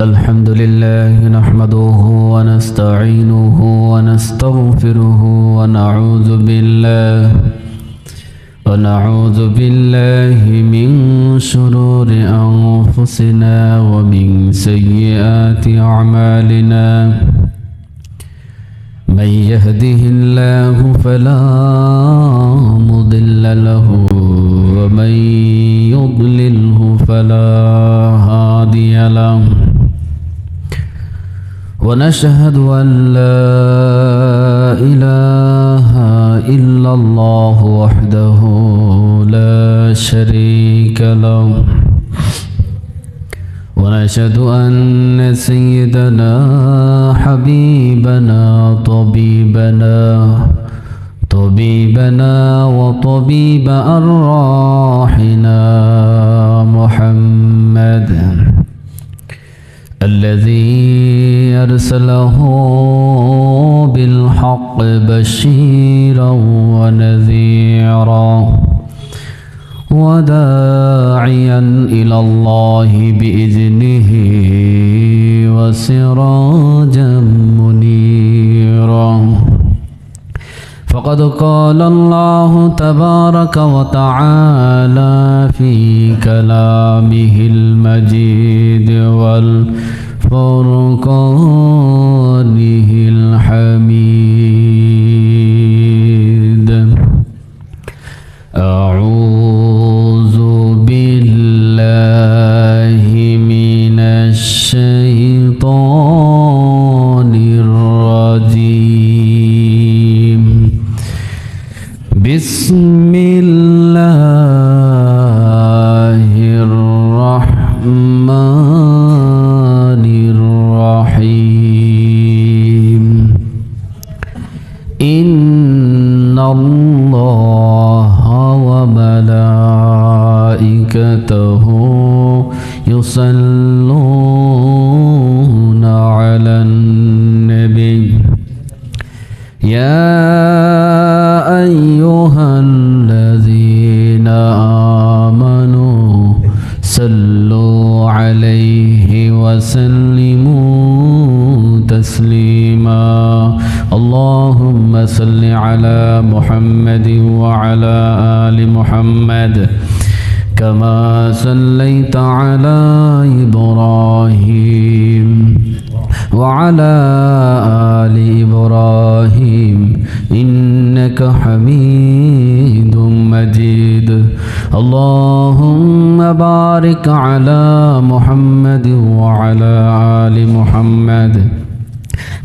الحمد لله نحمده ونستعينه ونستغفره ونعوذ بالله من شرور أنفسنا ومن سيئات أعمالنا من يهده الله فلا مضل له ومن يضلله فلا هادي له ونشهد أن لا إله إلا الله وحده لا شريك له ونشهد أن سيدنا حبيبنا طبيبنا وطبيب أرواحنا محمد الذي أرسله بالحق بشيرا ونذيرا وداعيا إلى الله بإذنه وسراجا منيرا فقد قال الله تبارك وتعالى في كلامه المجيد والفرقانه الحميد أعوذ بالله من الشيطان الرجيم بسم الله الرحمن الرحيم إن الله وملائكته يصلون على النبي يا أيها الذين آمنوا صلوا عليه وسلموا تسليما اللهم صل على محمد وعلى آل محمد كما صليت على إبراهيم وعلى آل إبراهيم إنك حميد مجيد اللهم بارك على محمد وعلى آل محمد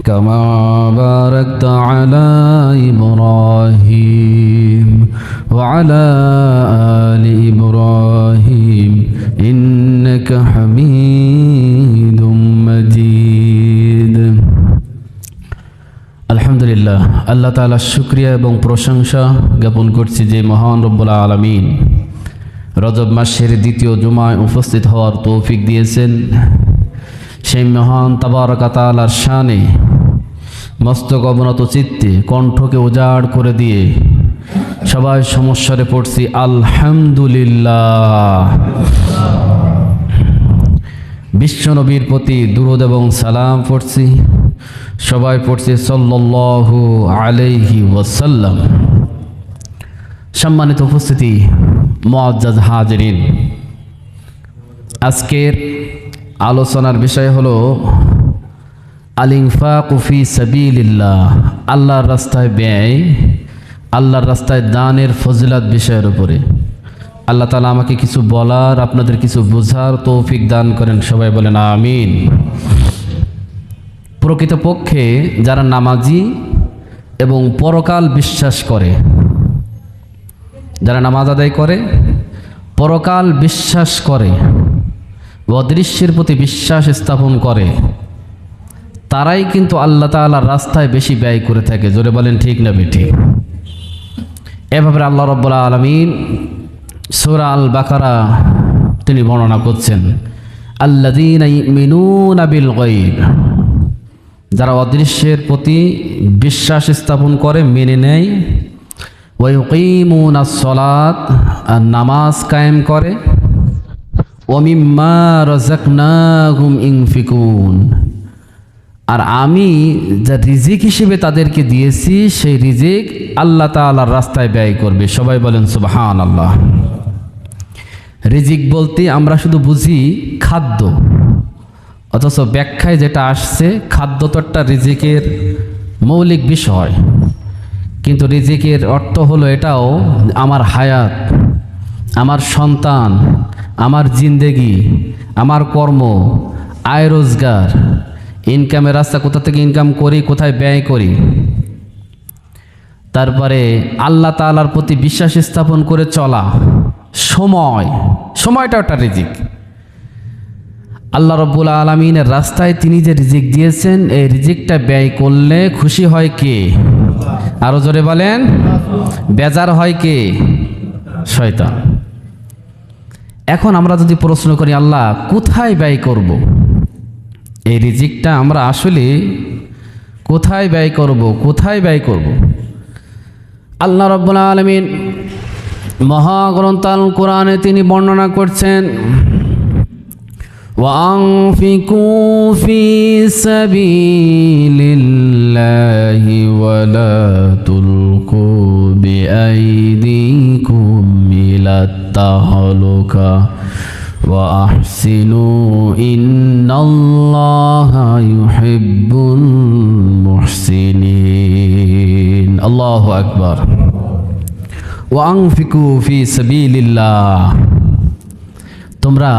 كما باركت على إبراهيم وعلى آل إبراهيم إنك حميد مجيد আলহামদুলিল্লাহ আল্লাহ তাআলার শুকরিয়া এবং প্রশংসা জ্ঞাপন করছি যে মহান রব্বুল আলামিন রজব মাসের দ্বিতীয় জুমায় উপস্থিত হওয়ার তৌফিক দিয়েছেন। সেই মহান তাবারক তাআলার শানে মস্তক অবনত চিত্তে কণ্ঠকে উজাড় করে দিয়ে সবাই সমস্যারে পড়ছি আলহামদুলিল্লাহ। বিশ্বনবীর প্রতি দুরূদ এবং সালাম পড়ছি, সবাই পড়ছি সাল্লাল্লাহু আলাইহি ওয়াসাল্লাম। সম্মানিত উপস্থিতি, মুআজ্জাজ হাজিরিন, আজকের আলোচনার বিষয় হলো আল ইনফাকু ফি সাবিলিল্লাহ, আল্লাহর রাস্তায় ব্যয়, আল্লাহর রাস্তায় দানের ফজিলত বিষয়ের উপরে। আল্লাহ তাআলা আমাকে কিছু বলার, আপনাদের কিছু বোঝার তৌফিক দান করেন, সবাই বলেন আমিন। প্রকৃতপক্ষে যারা নামাজি এবং পরকাল বিশ্বাস করে, যারা নামাজ আদায় করে, পরকাল বিশ্বাস করে, অদৃশ্যের প্রতি বিশ্বাস স্থাপন করে, তারাই কিন্তু আল্লাহ তাআলার রাস্তায় বেশি ব্যয় করে থাকে। জোরে বলেন ঠিক না বেঠিক? এভাবে আল্লাহ রাব্বুল আলামিন সূরা আল বাকারা তিনি বর্ণনা করছেন, আল্লাযীনা ইউমিনুনা বিল গায়ব, যারা অদৃশ্যের প্রতি বিশ্বাস স্থাপন করে, মেনে নেয়, ওয়া ইউকিমুনাস সালাত, আর নামাজ কায়েম করে, ওমিম্মা রাযাকনাহুম ইনফিকুন, আর আমি যা রিজিক হিসেবে তাদেরকে দিয়েছি সেই রিজিক আল্লাহ তাআলার রাস্তায় ব্যয় করবে। সবাই বলেন সুবহানাল্লাহ। রিজিক বলতে আমরা শুধু বুঝি খাদ্য, অথচ ব্যাখ্যায় যেটা আসছে খাদ্য তো একটা রিজিকের মৌলিক বিষয়, কিন্তু রিজিকের অর্থ হলো এটাও আমার হায়াত, আমার সন্তান, আমার জিন্দেগি, আমার কর্ম, আয় রোজগার, ইনকামের রাস্তা কোথা থেকে ইনকাম করি, কোথায় ব্যয় করি, তারপরে আল্লাহ তাআলার প্রতি বিশ্বাস স্থাপন করে চলা, সময়টা একটা রিজিক। আল্লাহ রাব্বুল আলামিনের রাস্তায় তিনি যে রিজিক দিয়েছেন, এই রিজিকটা ব্যয় করলে খুশি হয় কে? আরো জোরে বলেন। বেজার হয় কে? শয়তান। এখন আমরা যদি প্রশ্ন করি আল্লাহ কোথায় ব্যয় করব, এই রিজিকটা আমরা আসলে কোথায় ব্যয় করব? আল্লাহ রাব্বুল আলামিন মহাগ্রন্থ আল কোরআনে তিনি বর্ণনা করছেন, وأنفقوا في سبيل الله ولا تلقوا بأيديكم إلى التهلكة وأحسنوا إن الله يحب المحسنين الله أكبر وأنفقوا في سبيل الله তোমরা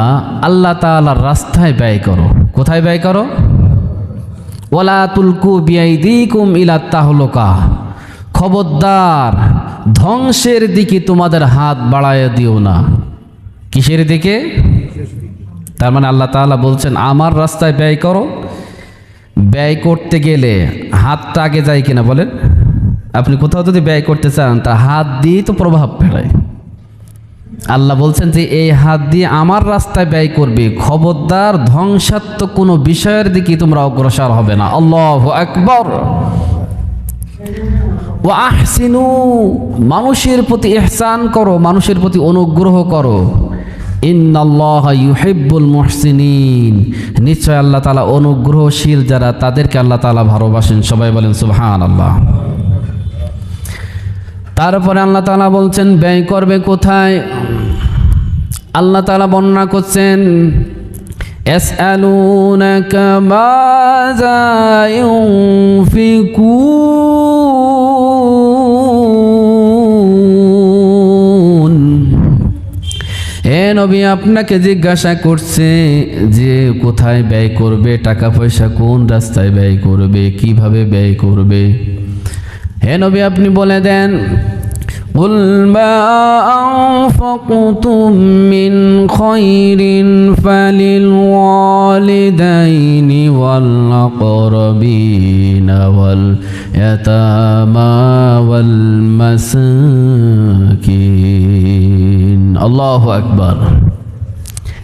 আল্লাহ তাআলার রাস্তায় ব্যয় করো। কোথায় ব্যয় করো? ওয়ালা তুলকু বিআইদিকুম ইলা তাহলুকা, খবরদার ধ্বংসের দিকে তোমাদের হাত বাড়ায় দিও না। কিসের দিকে? তার মানে আল্লাহ তাআলা বলছেন আমার রাস্তায় ব্যয় করো। ব্যয় করতে গেলে হাতটা আগে যায় কিনা বলেন? আপনি কোথাও যদি ব্যয় করতে চান তা হাত দিয়ে তো প্রভাব ফেলায়। আল্লাহ বলছেন যে এই হাত দিয়ে আমার রাস্তায় ব্যয় করবে, খবরদার ধ্বংসাত্মক কোনো বিষয়ের দিকে তোমরা অগ্রসর হবে না। আল্লাহু আকবার। ওয়া আহসিনু, মানুষের প্রতি ইহসান করো, মানুষের প্রতি অনুগ্রহ করো। ইন্নাল্লাহা ইউহিব্বুল মুহসিনিন, নিশ্চয় আল্লাহ তাআলা অনুগ্রহশীল যারা তাদেরকে আল্লাহ তাআলা ভালোবাসেন। সবাই বলেন সুবহানাল্লাহ। তারপরে আল্লাহ তাআলা বলছেন ব্যয় করবে কোথায়। আল্লাহ তাআলা বর্ণনা করছেন, ইয়াসআলুনাকা মাযা ইউনফিকুন, হে নবী আপনাকে জিজ্ঞাসা করছে যে কোথায় ব্যয় করবে, টাকা পয়সা কোন রাস্তায় ব্যয় করবে, কিভাবে ব্যয় করবে। হে নবী আপনি বলে দেন, কুল মা আনফাকতুম মিন খায়রিন ফালিল ওয়ালিদাইনি ওয়াল আকরাবিনা ওয়াল ইয়াতামা ওয়াল মাসাকিন। আল্লাহু আকবার।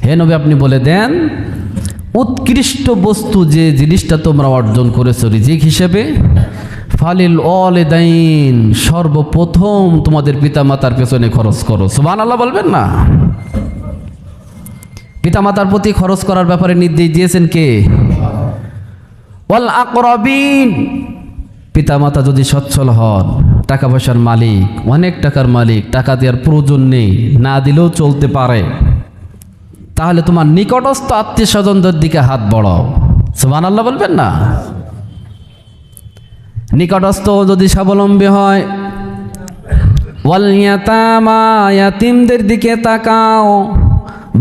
হে নবী আপনি বলে দেন উৎকৃষ্ট বস্তু যে জিনিসটা তোমরা অর্জন করেছো রিজিক হিসেবে, ফালিল ওয়ালিদাইন, সর্বপ্রথম তোমাদের পিতামাতার পেছনে খরচ করো। সুবহানাল্লাহ বলবেন না? পিতামাতার প্রতি খরচ করার ব্যাপারে নির্দেশ দিয়েছেন কে? ওয়াল আকরাবিন, পিতামাতা যদি সচ্ছল হন, টাকা পয়সার মালিক, অনেক টাকার মালিক, টাকা দেওয়ার প্রয়োজন নেই, না দিলেও চলতে পারে, তাহলে তোমার নিকটস্থ আত্মীয় স্বজনদের দিকে হাত বাড়াও। সুবহানাল্লাহ বলবেন না? নিকটস্থ যদি স্বাবলম্বী হয়, ওয়াল ইয়াতামা, ইয়াতিমদের দিকে তাকাও।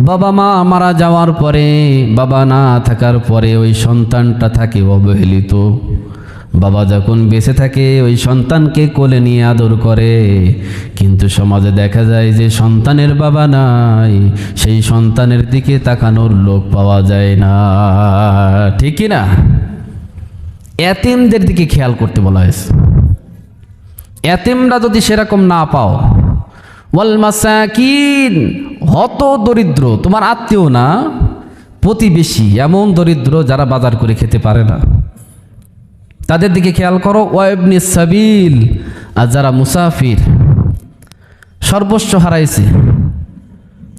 বাবা মা মারা যাওয়ার পরে, বাবা না থাকার পরে ওই সন্তানটা থাকে অবহেলিত। বাবা যখন বেঁচে থাকে ওই সন্তানকে কোলে নিয়ে আদর করে, কিন্তু সমাজে দেখা যায় যে সন্তানের বাবা নাই, সেই সন্তানের দিকে তাকানোর লোক পাওয়া যায় না, ঠিক কি না? এতিমদের দিকে খেয়াল করতে বলা হয়েছে। এতিমরা যদি সেরকম না পাও, ওয়াল মাসাকিন, হত দরিদ্র, তোমার আত্মীয় না, প্রতিবেশী, এমন দরিদ্র যারা বাজার করে খেতে পারে না, তাদের দিকে খেয়াল করো। ওয়া ইবনিস সাবিল, আর যারা মুসাফির, সর্বস্ব হারাইছে,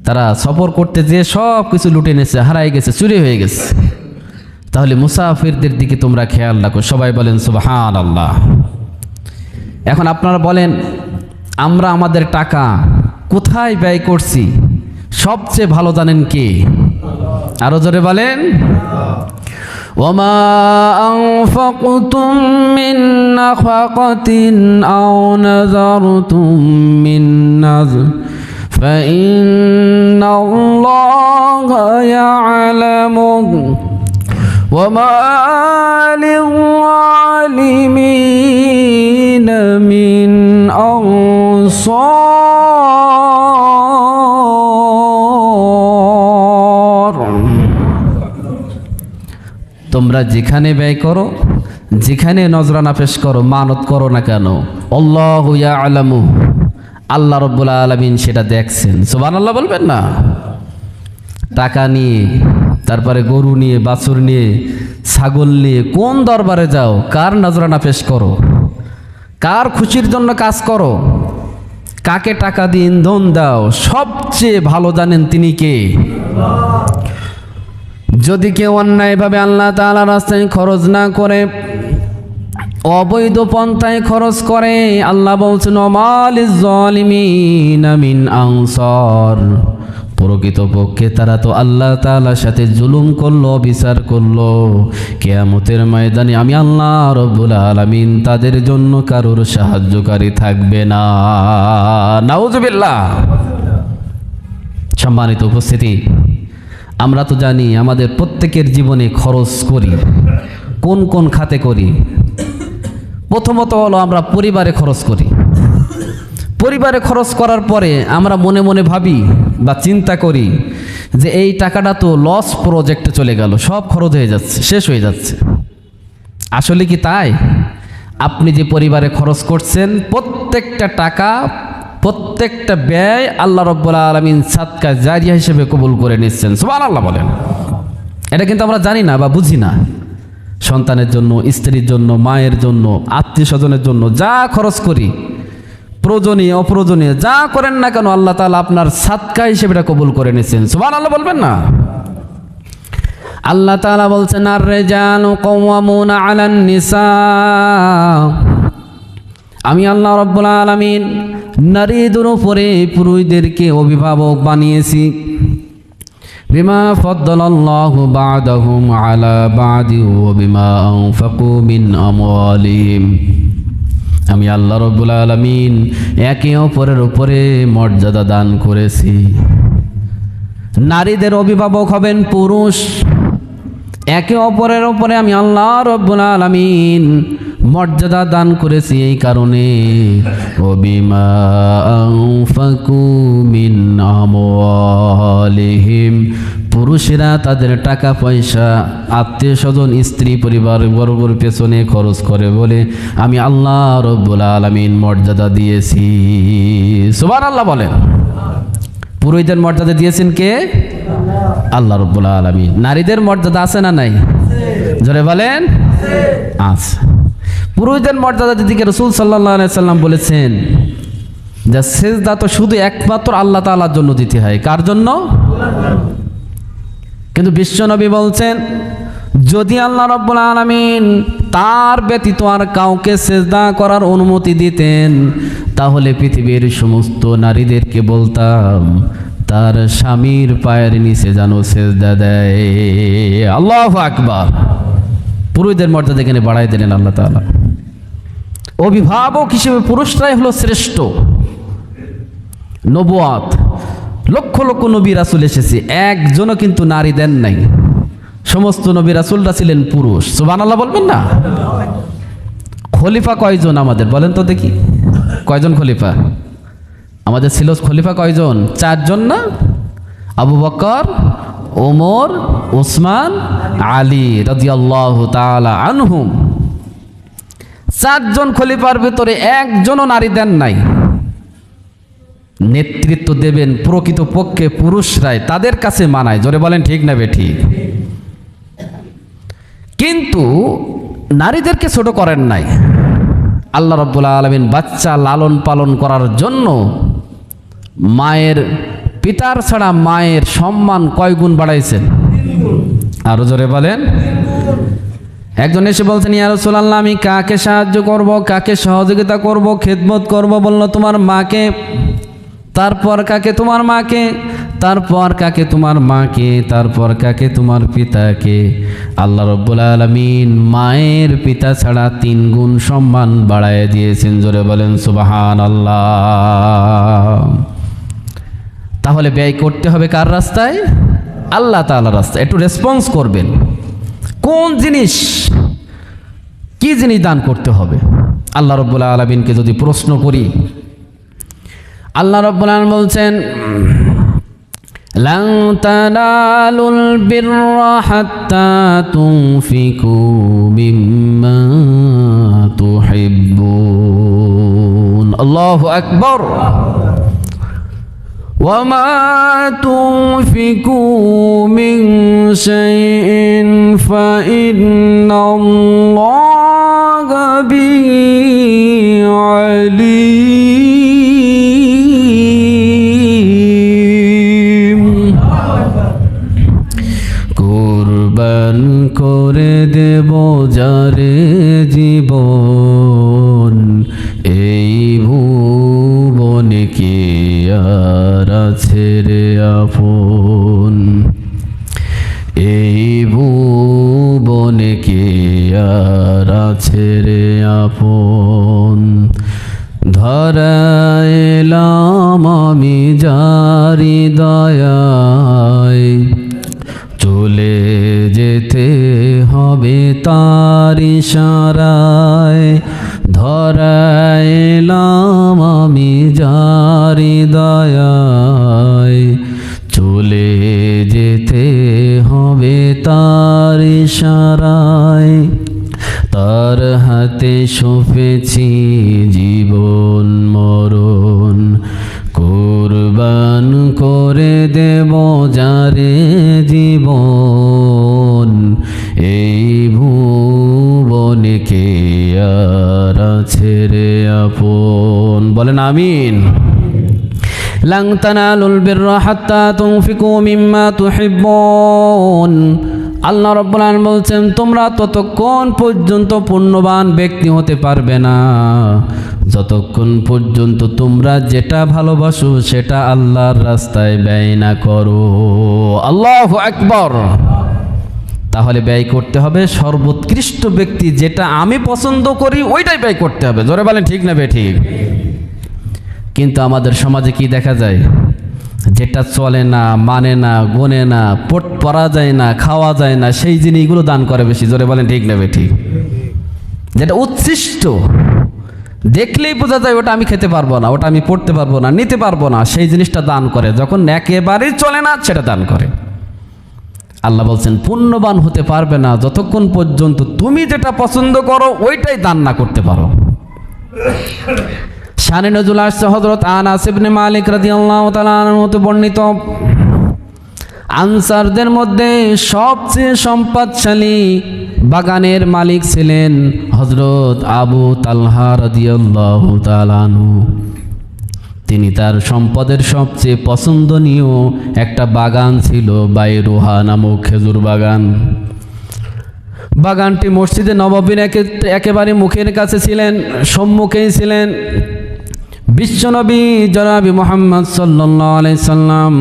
তারা সফর করতে যেয়ে সব কিছু লুটে নিয়েছে, হারাই গেছে, চুরি হয়ে গেছে। তাহলে মুসাফিরদের দিকে তোমরা খেয়াল রাখো। সবাই বলেন সুবহানাল্লাহ। এখন আপনারা বলেন, আমরা আমাদের টাকা কোথায় ব্যয় করছি সবচেয়ে ভালো জানেন কে? আরো জোরে বলেন। ওয়ামা আনফাকতুম মিন নাফাকাতিন আও নাযারতুম মিন নাযর ফাইন্নাল্লাহা ইয়ালামু ওয়ামা লিযালিমিনা মিন আনসার। তোমরা যেখানে ব্যয় করো, যেখানে নজরানা পেশ করো, মানত করো না কেন, আল্লাহু ইয়ালামু, আল্লাহ রাব্বুল আলামিন সেটা দেখছেন। সুবহানাল্লাহ বলবেন না? টাকা নিয়ে, তারপরে গরু নিয়ে, বাছুর নিয়ে, ছাগল নিয়ে কোন দরবারে যাও, কার নজরানা পেশ করো, কার খুশির জন্য কাজ করো, কাকে টাকা দিয়ে ইন্ধন দাও, সবচেয়ে ভালো জানেন তিনি কে? যদি কেউ অন্যায়ভাবে আল্লাহ তাআলার রাস্তায় খরচ না করে, অবৈধ পন্থায় খরচ করে, আল্লাহ বলছেন ওয়ামা লিযালিমিনা মিন আনসার, প্রকৃতপক্ষে তারা তো আল্লাহ তাআলার সাথে জুলুম করলো, বিচার করলো। কিয়ামতের ময়দানে আমি আল্লাহ রাব্বুল আলামিন তাদের জন্য কারোর সাহায্যকারী থাকবে না। নাউজুবিল্লাহ। সম্মানিত উপস্থিতি, আমরা তো জানি আমাদের প্রত্যেকের জীবনে খরচ করি। কোন কোন খাতে করি? প্রথমত হলো আমরা পরিবারে খরচ করি। পরিবারে খরচ করার পরে আমরা মনে মনে ভাবি বা চিন্তা করি যে এই টাকাটা তো লস প্রজেক্টে চলে গেল, সব খরচ হয়ে যাচ্ছে, শেষ হয়ে যাচ্ছে। আসলে কি তাই? আপনি যে পরিবারে খরচ করছেন, প্রত্যেকটা টাকা, প্রত্যেকটা ব্যয় আল্লাহ রাব্বুল আলামিন সাদকা জারিয়া হিসেবে কবুল করে নিচ্ছেন। সুবহানাল্লাহ বলেন। এটা কিন্তু আমরা জানি না বা বুঝি না। সন্তানের জন্য, স্ত্রীর জন্য, মায়ের জন্য, আত্মীয় স্বজনের জন্য যা খরচ করি, প্রয়োজনীয় অপ্রয়োজনীয় যা করেন না কেন, আল্লাহ তাআলা আপনার সাদকা হিসেবে এটা কবুল করে নিচ্ছেন। সুবহানাল্লাহ বলবেন না? আল্লাহ তাআলা বলছেন আর রিজালু কাওয়ামুনা আলান নিসা, আমি আল্লাহ রাব্বুল আলামিন নারীদের উপরে পুরুষদেরকে অভিভাবক বানিয়েছি। বিমা ফাদ্দালাল্লাহু বা'দাহুম আলা বা'দি ওয়া বিমা আনফাকু মিন আমওয়ালিহিম, আমি আল্লাহ রাব্বুল আলামিন একে অপরের উপরে মর্যাদা দান করেছি। নারীদের অভিভাবক হবেন পুরুষ। একে অপরের উপরে আমি আল্লাহ রাব্বুল আলামিন মর্যাদা দান করেছি এই কারণে, ওবিমা আনফাকু মিন আমওয়ালিহিম, পুরুষেরা তাদের টাকা পয়সা, আত্মীয় স্বজন, স্ত্রী পরিবার বর্গের পেছনে খরচ করে বলে আমি আল্লাহ রাব্বুল আলামিন মর্যাদা দিয়েছি। সুবহানাল্লাহ বলেন। পুরুষদের মর্যাদা দিয়েছেন কে? আল্লাহ রাব্বুল আলামিন। নারীদের মর্যাদা আছে না নাই? জোরে বলেন। আছে। পুরুষদের মর্যাদার দিকে রাসূল সাল্লাল্লাহু আলাইহি সাল্লাম বলেছেন যে সিজদা তো শুধু একমাত্র আল্লাহ তাআলার জন্য দিতে হয়। কার জন্য? কিন্তু বিশ্বনবী বলছেন যদি আল্লাহ রাব্বুল আলামিন তার ব্যতীত আর কাউকে সিজদা করার অনুমতি দিতেন, তাহলে পৃথিবীর সমস্ত নারীদেরকে বলতাম তার স্বামীর পায়ের নিচে যেন সিজদা দেয়। আল্লাহু আকবার। পুরুষদের মর্যাদা এখানে বাড়াই দিলেন আল্লাহ তাআলা। অভিভাবক হিসেবে পুরুষরাই হলো শ্রেষ্ঠ। নবুয়াত, লক্ষ লক্ষ নবী রাসূল এসেছে, একজনও কিন্তু নারী দেন নাই। সমস্ত নবী রাসূলরা ছিলেন পুরুষ। সুবহানাল্লাহ বলবেন না? খলিফা কয়জন আমাদের বলেন তো দেখি? কয়জন খলিফা আমাদের ছিল? খলিফা কয়জন? 4 জন না? আবু বকর, ওমর, উসমান, আলী রাদিয়াল্লাহু তাআলা আনহুম। 4 জন খলিফার ভিতরে একজনও নারী দেন নাই। নেতৃত্ব দেবেন প্রকৃত পক্ষে পুরুষরাই, তাদের কাছে মানায়। জোরে বলেন ঠিক না বেঠিক? কিন্তু নারীদেরকে ছোট করেন নাই। আল্লাহ রাব্বুল আলামিন বাচ্চা লালন পালন করার জন্য মায়ের পিতার ছাড়া মায়ের সম্মান কয় গুণ বাড়াইছেন? আরো জোরে বলেন। একজন এসে বলছেন, ইয়া রাসূলুল্লাহ, আমি কাকে সাহায্য করব, কাকে সহযোগিতা করব, খেদমত করব? বলল, তোমার মাকে। তারপর কাকে? তোমার মাকে। তারপর কাকে? তোমার মাকে। তারপর কাকে? তোমার পিতাকে। আল্লাহ রাব্বুল আলামিন মায়ের পিতা ছাড়া 3 গুণ সম্মান বাড়ায় দিয়েছেন। জোরে বলেন সুবহানাল্লাহ। তাহলে ব্যয় করতে হবে কার রাস্তায়? আল্লাহ তাআলার রাস্তায়। একটু রেসপন্স করবেন। কোন জিনিস, কি জিনিস দান করতে হবে? আল্লাহ রাব্বুল আলামিনকে যদি প্রশ্ন করি, আল্লাহ রাব্বুল আলামিন বলছেন, লান তানালুল বিররা হাত্তা তুনফিকু মিম্মা তুহিব্বুন। আল্লাহু আকবার। وما تنفقوا من شيء فإن الله به عليم। কুরবান করে দেব যারে জীবন, এই ভুবনে কি আর আছে রে আপন, এই ভুবনে কি আর আছে রে আপন। ধরায় এলাম আমি যারি দয়ায়, চলে যেতে হবে তার ইশারায়। ধরায় এলাম আমি যারি দয়ায়, চলে যেতে হবে তার ইশারায়। তার হাতে সঁপেছি জীবন মরণ, কুরবান করে দেব যারে জীবন, এই ভুবনে কে আর আছে রে আপন। বলেন আমিন। লান তানালুল বিররা হাত্তা তুনফিকু মিম্মা তুহিব্বুন। আল্লাহ রাব্বুল আলামিন বলছেন, তোমরা ততক্ষণ পর্যন্ত পুণ্যবান ব্যক্তি হতে পারবে না যতক্ষণ পর্যন্ত তোমরা যেটা ভালোবাসো সেটা আল্লাহর রাস্তায় ব্যয় না করো। আল্লাহু আকবার। তাহলে ব্যয় করতে হবে সর্বোৎকৃষ্ট ব্যক্তি যেটা আমি পছন্দ করি ওইটাই ব্যয় করতে হবে। জোরে বলেন ঠিক না বেঠিক? কিন্তু আমাদের সমাজে কি দেখা যায়? যেটা চলে না, মানে না, গোনে না, পড়া যায় না, খাওয়া যায় না, সেই জিনিসগুলো দান করে বেশি। জোরে বলেন ঠিক না বেঠিক? যেটা উচ্ছিষ্ট, দেখলেই বোঝা যায় ওটা আমি খেতে পারবো না, ওটা আমি পড়তে পারবো না, নিতে পারবো না, সেই জিনিসটা দান করে। যখন একেবারেই চলে না সেটা দান করে। আল্লাহ বলছেন পুণ্যবান হতে পারবে না যতক্ষণ পর্যন্ত তুমি যেটা পছন্দ করো ওইটাই দান না করতে পারো। শানে নজুল আসছে হযরত আনাস ইবনে মালিক রাদিয়াল্লাহু তাআলা আনহু হতে বর্ণিত, আনসারদের মধ্যে সবচেয়ে সম্পদশালী বাগানের মালিক ছিলেন হযরত আবু তালহা রাদিয়াল্লাহু তাআলা আনহু। তিনি তার সম্পদের সবচেয়ে পছন্দনীয় একটা বাগান ছিল বাইরুহা নামক খেজুর বাগান। বাগানটি মসজিদে নববীর একেবারে মুখের কাছে ছিলেন, সম্মুখেই ছিলেন। বিশ্বনবী জনাবি মুহাম্মদ সাল্লাল্লাহু আলাইহি সাল্লাম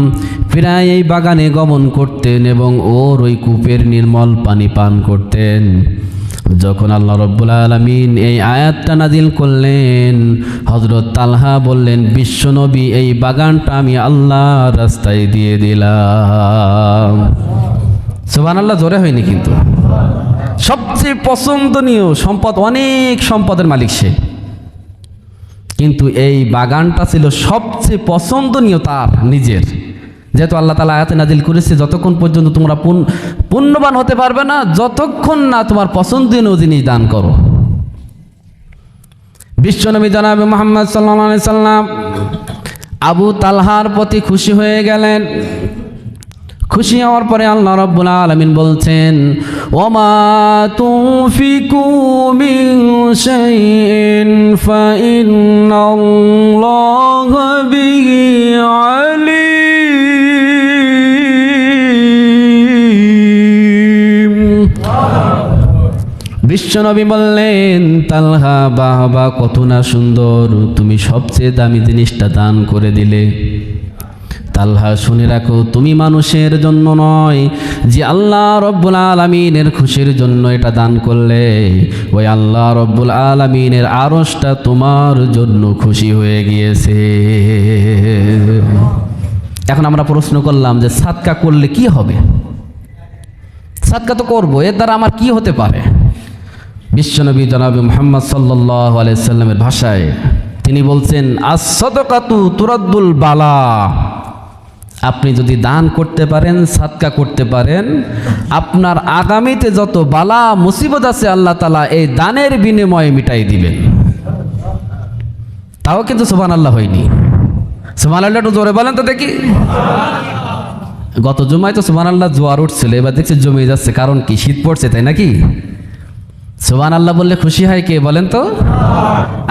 প্রায় এই বাগানে গমন করতেন এবং ওর ওই কূপের নির্মল পানি পান করতেন। যখন আল্লাহ রাব্বুল আলামিন এই আয়াতটা নাজিল করলেন, হযরত তালহা বললেন, বিশ্বনবী এই বাগানটা আমি আল্লাহর রাস্তায় দিয়ে দিলাম। সুবহানাল্লাহ, জোরে হয়নি কিন্তু। সবচেয়ে পছন্দনীয় সম্পদ, অনেক সম্পদের মালিক সে, কিন্তু এই বাগানটা ছিল সবচেয়ে পছন্দনীয় তার নিজের। যেহেতু আল্লাহ তাআলা আয়াতে নাজিল করেছে যতক্ষণ পর্যন্ত তোমরা পুণ্যবান হতে পারবে না যতক্ষণ না তোমার পছন্দনীয় জিনিস দান করো। বিশ্বনবী জনাবে মুহাম্মদ সাল্লাল্লাহু আলাইহি সাল্লাম আবু তালহার প্রতি খুশি হয়ে গেলেন। খুশি হওয়ার পরে আল্লাহ রাব্বুল আলামিন বলছেন, ওমা তুনফিকু মিন শাইইন ফাইন্নাল্লাহা বিহি আলিম। বিশ্বনবী বললেন, তালহা বাহবা কত না সুন্দর, তুমি সবচেয়ে দামি জিনিসটা দান করে দিলে। তালহা শুনে রাখো, তুমি মানুষের জন্য নয়, যে আল্লাহ রব্বুল আলামিনের খুশির জন্য এটা দান করলে, ওই আল্লাহ রব্বুল আলামিনের আরশটা তোমার জন্য খুশি হয়ে গিয়েছে। এখন আমরা প্রশ্ন করলাম যে সাদকা করলে কি হবে? সাদকা তো করবো, এর দ্বারা আমার কি হতে পারে? বিশ্বনবী জনাবে মুহাম্মদ সাল্লাল্লাহু আলাইহি সাল্লামের ভাষায় তিনি বলছেন, আস-সাদাকাতু তুরাদ্দুল বালা। আপনি যদি দান করতে পারেন, সাদকা করতে পারেন, আপনার আগামীতে যত বালা মুসিবত আছে আল্লাহ তাআলা এই দানের বিনিময়ে মিটাই দিবেন। তাও কিন্তু সুবহানাল্লাহ হয়নি। সুবহানাল্লাহ একটু জোরে বলেন তো দেখি। গত জুমায় তো সুবহানাল্লাহ জোয়ার উঠছিল, এবার দেখছি জমে যাচ্ছে। কারণ কি? শীত পড়ছে, তাই নাকি? সুবহানাল্লাহ বললে খুশি হয় কে বলেন তো?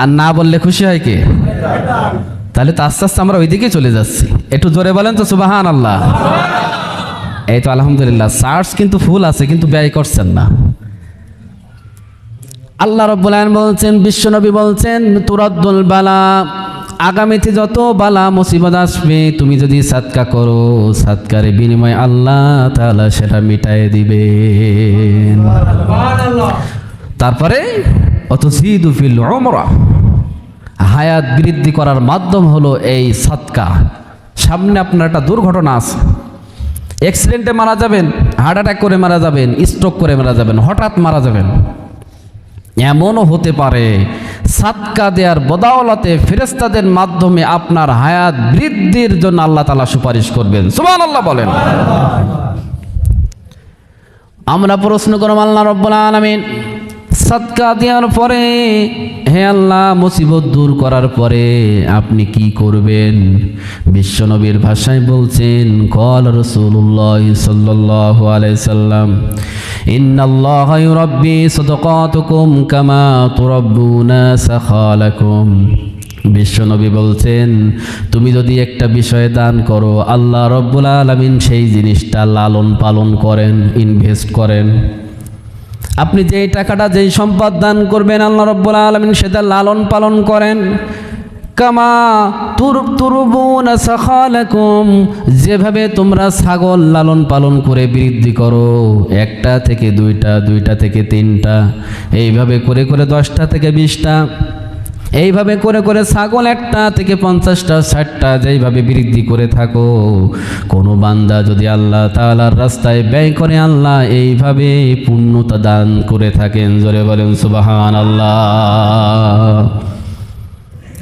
আর না বললে খুশি হয় কে? তাহলে তো আস্তে আস্তে আমরা ওইদিকে চলে যাচ্ছি। একটু জোরে বলেন তো সুবহানাল্লাহ। এই তো আলহামদুলিল্লাহ, চার্জ কিন্তু ফুল আছে, কিন্তু ব্যয় করছেন না। আল্লাহ রাব্বুল আলামিন বলছেন, বিশ্বনবী বলছেন, তুরাদ্দুল বালা, আগামীতে যত বালা মুসিবত আসবে তুমি যদি সাদকা করো, সাদকার বিনিময়ে আল্লাহ তাআলা সেটা মিটায়ে দিবেন। তারপরে অতজিদু ফিল উমরা, হায়াত বৃদ্ধি করার মাধ্যম হলো এই সাদকা। সামনে আপনার একটা দুর্ঘটনা আছে, অ্যাক্সিডেন্টে মারা যাবেন, হার্ট অ্যাটাক করে মারা যাবেন, স্ট্রোক করে মারা যাবেন, হঠাৎ মারা যাবেন। এমনও হতে পারে সাদকা দেওয়ার বদৌলতে ফেরেশতাদের মাধ্যমে আপনার হায়াত বৃদ্ধির জন্য আল্লাহ তাআলা সুপারিশ করবেন। সুবহানাল্লাহ বলেন। আমরা প্রশ্ন করব, আল্লাহ রাব্বুল আলামিন সাদকা দেওয়ার পরে, হে আল্লাহ মুসিবত দূর করার পরে আপনি কি করবেন? বিশ্বনবীর ভাষায় বলছেন, ক্বাল রাসূলুল্লাহ সাল্লাল্লাহু আলাইহি সাল্লাম, ইন্নাল্লাহা ইউরাব্বি সাদাকাতুকুম কামা তুরাব্বুনা সাখালাকুম। বিশ্বনবী বলছেন, তুমি যদি একটা বিষয়ে দান করো, আল্লাহ রাব্বুল আলামিন সেই জিনিসটা লালন পালন করেন, ইনভেস্ট করেন। আপনি যেই টাকাটা, যেই সম্পদ দান করবেন, আল্লাহ রাব্বুল আলামিন সেটা লালন পালন করেন। কামা তুরবুনা সাখালাকুম, যেভাবে তোমরা ছাগল লালন পালন করে বৃদ্ধি করো, একটা থেকে দুইটা, দুইটা থেকে তিনটা, এইভাবে করে করে 10টা থেকে 20টা, এইভাবে করে করে ছাগল 1টা থেকে 50টা 60টা যেইভাবে বৃদ্ধি করে থাকো, কোনো বান্দা যদি আল্লাহ তাআলার রাস্তায় ব্যয় করে, আল্লাহ এইভাবে পুণ্যতা দান করে থাকেন। জোরে বলেন সুবহানাল্লাহ।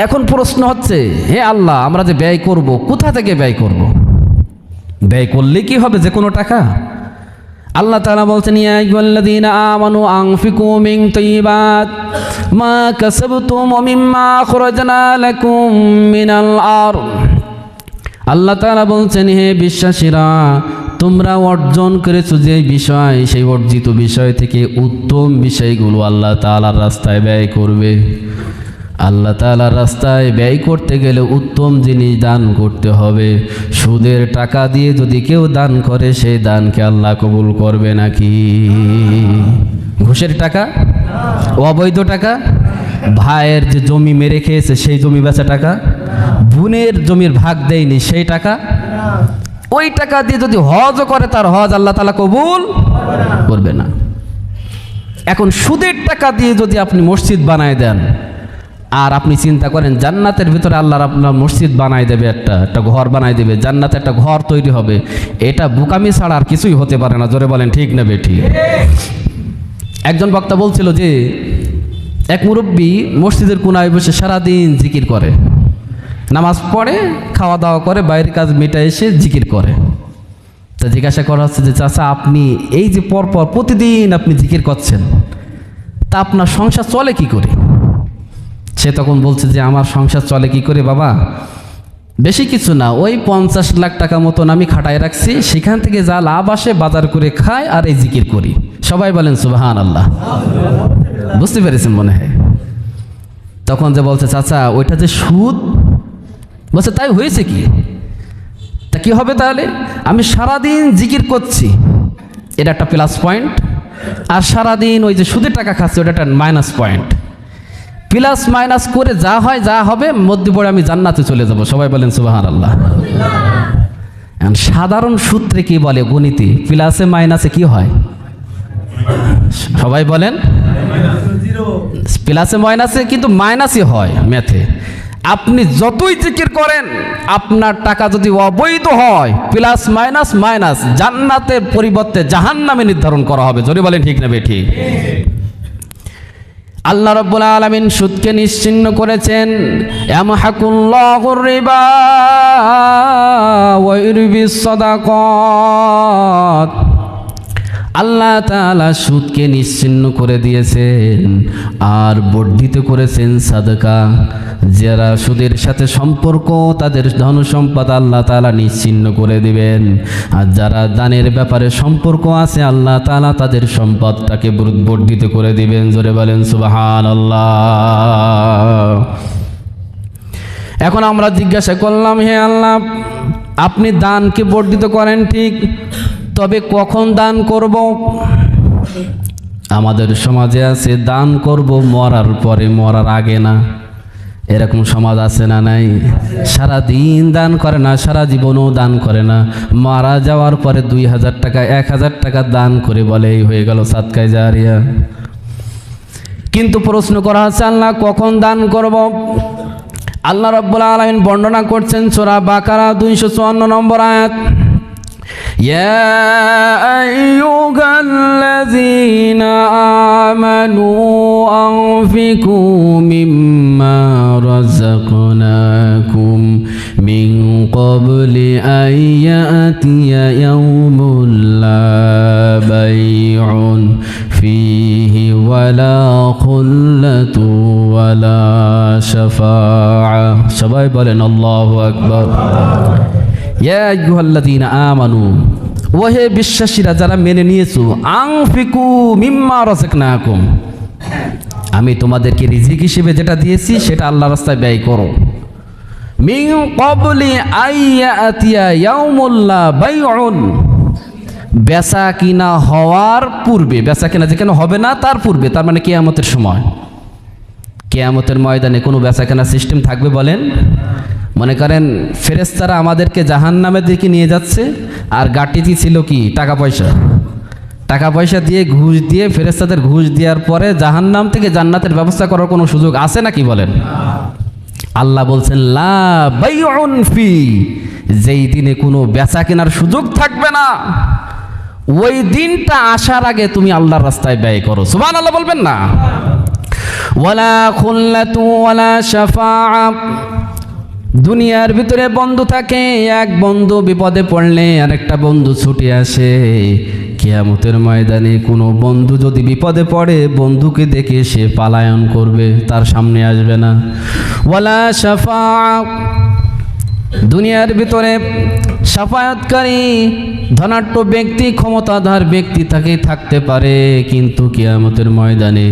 এখন প্রশ্ন হচ্ছে, হে আল্লাহ, আমরা যে ব্যয় করব, কোথা থেকে ব্যয় করব? ব্যয় করলে কি হবে? যে কোনো টাকা? আল্লাহ তাআলা বলছেন, ইয়া আইয়ুহাল্লাযীনা আমানু আনফিকু মিন তাইয়্যিবাত মা কাসাবতুম ওয়া মিম্মা আখরাজনা লাকুম মিনাল আরদ। আল্লাহ তাআলা বলছেন, হে বিশ্বাসীরা, তোমরা অর্জন করেছো যে বিষয়, সেই অর্জিত বিষয় থেকে উত্তম বিষয়গুলো আল্লাহ তাআলার রাস্তায় ব্যয় করবে। আল্লাহ তাআলার রাস্তায় ব্যয় করতে গেলে উত্তম জিনিস দান করতে হবে। সুদের টাকা দিয়ে যদি কেউ দান করে, সেই দানকে আল্লাহ কবুল করবে নাকি? ঘুষের টাকা, অবৈধ টাকা, ভাইয়ের যে জমি মেরে খেয়েছে সেই জমি বেচা টাকা, বোনের জমির ভাগ দেয়নি সেই টাকা, ওই টাকা দিয়ে যদি হজ করে, তার হজ আল্লাহ তাআলা কবুল করবে না। এখন সুদের টাকা দিয়ে যদি আপনি মসজিদ বানায় দেন, আর আপনি চিন্তা করেন জান্নাতের ভিতরে আল্লাহ আপনার মসজিদ বানাই দেবে, একটা ঘর বানাই দেবে, জান্নাতে একটা ঘর তৈরি হবে, এটা বোকামি ছাড়া আর কিছুই হতে পারে না। জোরে বলেন ঠিক না বেঠিক? একজন বক্তা বলছিল যে এক মুরব্বী মসজিদের কোনায় বসে সারাদিন জিকির করে, নামাজ পড়ে, খাওয়া দাওয়া করে, বাইরের কাজ মেটা এসে জিকির করে। তা জিজ্ঞাসা করা হচ্ছে যে, চাচা, আপনি এই যে পরপর প্রতিদিন আপনি জিকির করছেন, তা আপনার সংসার চলে কি করে? সে তখন বলছে যে, আমার সংসার চলে কি করে বাবা? বেশি কিছু না, ওই 50 লাখ টাকা মতন আমি খাটায় রাখছি, সেখান থেকে যা লাভ আসে বাজার করে খাই আর এই জিকির করি। সবাই বলেন সুবহানাল্লাহ। বুঝতে পেরেছেন মনে হয়? তখন যে বলছে চাচা ওইটা যে সুদ, বলছে তাই হয়েছে কি, তা কি হবে তাহলে? আমি সারাদিন জিকির করছি, এটা একটা প্লাস পয়েন্ট, আর সারাদিন ওই যে সুদের টাকা খাচ্ছি ওটা একটা মাইনাস পয়েন্ট। প্লাস মাইনাস করে যা হয় যা হবে মধ্যে পড়ে আমি জান্নাতে চলে যাব। সবাই বলেন সুবহানাল্লাহ। এখন সাধারণ সূত্রে কি বলে গণিতে, প্লাসে মাইনাসে কি হয়? সবাই বলেন প্লাসে মাইনাসে, কিন্তু মাইনাসই হয় ম্যাথে। আপনি যতই জিকির করেন আপনার টাকা যদি অবৈধ হয়, প্লাস মাইনাস মাইনাস, জান্নাতের পরিবর্তে জাহান্নামে নির্ধারণ করা হবে। জোরে বলেন ঠিক না বেঠিক? আল্লাহ রাব্বুল আলামিন সুদকে নিশ্চিহ্ন করেছেন। ইয়ামহাকুল্লাহুর রিবা ওয়া ইউরবিস সাদাকাত। আল্লাহ তাআলা সুদকে নিশ্চিহ্ন করে দিয়েছেন আর বর্ধিত করেছেন সাদকা। যারা সুদের সাথে সম্পর্ক তাদের ধন সম্পদ আল্লাহ তাআলা নিশ্চিহ্ন করে দিবেন, আর যারা দানের ব্যাপারে সম্পর্ক আছে আল্লাহ তাআলা তাদের সম্পদটাকে বর্ধিত করে দিবেন। জোরে বলেন সুবহানাল্লাহ। এখন আমরা জিজ্ঞাসা করলাম, হে আল্লাহ আপনি দানকে বর্ধিত করেন ঠিক, তবে কখন দান করব? আমাদের সমাজে আছে দান করব মরার পরে, মরার আগে না। এরকম সমাজ আছে না নাই? সারা দিন দান করে না, সারা জীবনও দান করে না, মারা যাওয়ার পরে 2000 টাকা 1000 টাকা দান করে বলে এই হয়ে গেল সাদকায়ে জারিয়া। কিন্তু প্রশ্ন করা হচ্ছে আল্লাহ কখন দান করব? আল্লাহ রাব্বুল আলামিন বর্ণনা করছেন সূরা বাকারা 254 নম্বর আয়াত। يا أيها الذين آمنوا أنفقوا مما رزقناكم من قبل أن يأتي يوم لا بيع فيه ولا خلة ولا شفاعة। সবাই বলেন আল্লাহু আকবার। ইয়া আইয়ুহাল্লাযীনা আমানু, ওহে বিশ্বাসীরা যারা মেনে নিয়েছো, আনফিকু মিম্মা রাযাকনাকুম, আমি তোমাদেরকে রিজিক হিসেবে যেটা দিয়েছি সেটা আল্লাহর রাস্তায় ব্যয় করো। মিন ক্বাবলি আইয়াতিয়া ইয়াউমুল লা বাইউন, বেচা কিনা হওয়ার পূর্বে, বেচা কিনা যেখানে হবে না তার পূর্বে, তার মানে কিয়ামতের সময়। কিয়ামতের ময়দানে কোনো বেচা কেনা সিস্টেম থাকবে বলেন? মনে করেন ফেরেশতারা আমাদেরকে জাহান্নামের দিকে নিয়ে যাচ্ছে, আর গাটিটি ছিল কি টাকা পয়সা। টাকা পয়সা দিয়ে ঘুষ দিয়ে ফেরেশতাদের ঘুষ দেওয়ার পরে জাহান্নাম থেকে জান্নাতের ব্যবস্থা করার কোনো সুযোগ আছে নাকি বলেন? আল্লাহ বলছেন লা বাইউন ফি, যেই দিনে কোনো বেচা কেনার সুযোগ থাকবে না, ওই দিনটা আসার আগে তুমি আল্লাহর রাস্তায় ব্যয় করো। সুবহানাল্লাহ বলবেন না? ওয়ালা খুল্লাতু ওয়ালা শাফাআ, দুনিয়ার ভিতরে বন্ধু থাকে, এক বন্ধু বিপদে পড়লে আরেকটা বন্ধু ছুটে আসে। কিয়ামতের ময়দানে কোনো বন্ধু যদি বিপদে পড়ে বন্ধুকে দেখে সে পালায়ন করবে, তার সামনে আসবে না। ওয়ালা শাফাআ, দুনিয়ার ভিতরে শাফায়াতকারী ধনাঢ্য ব্যক্তি, ক্ষমতাধর ব্যক্তি তাকে থাকতে পারে, কিন্তু কিয়ামতের ময়দানে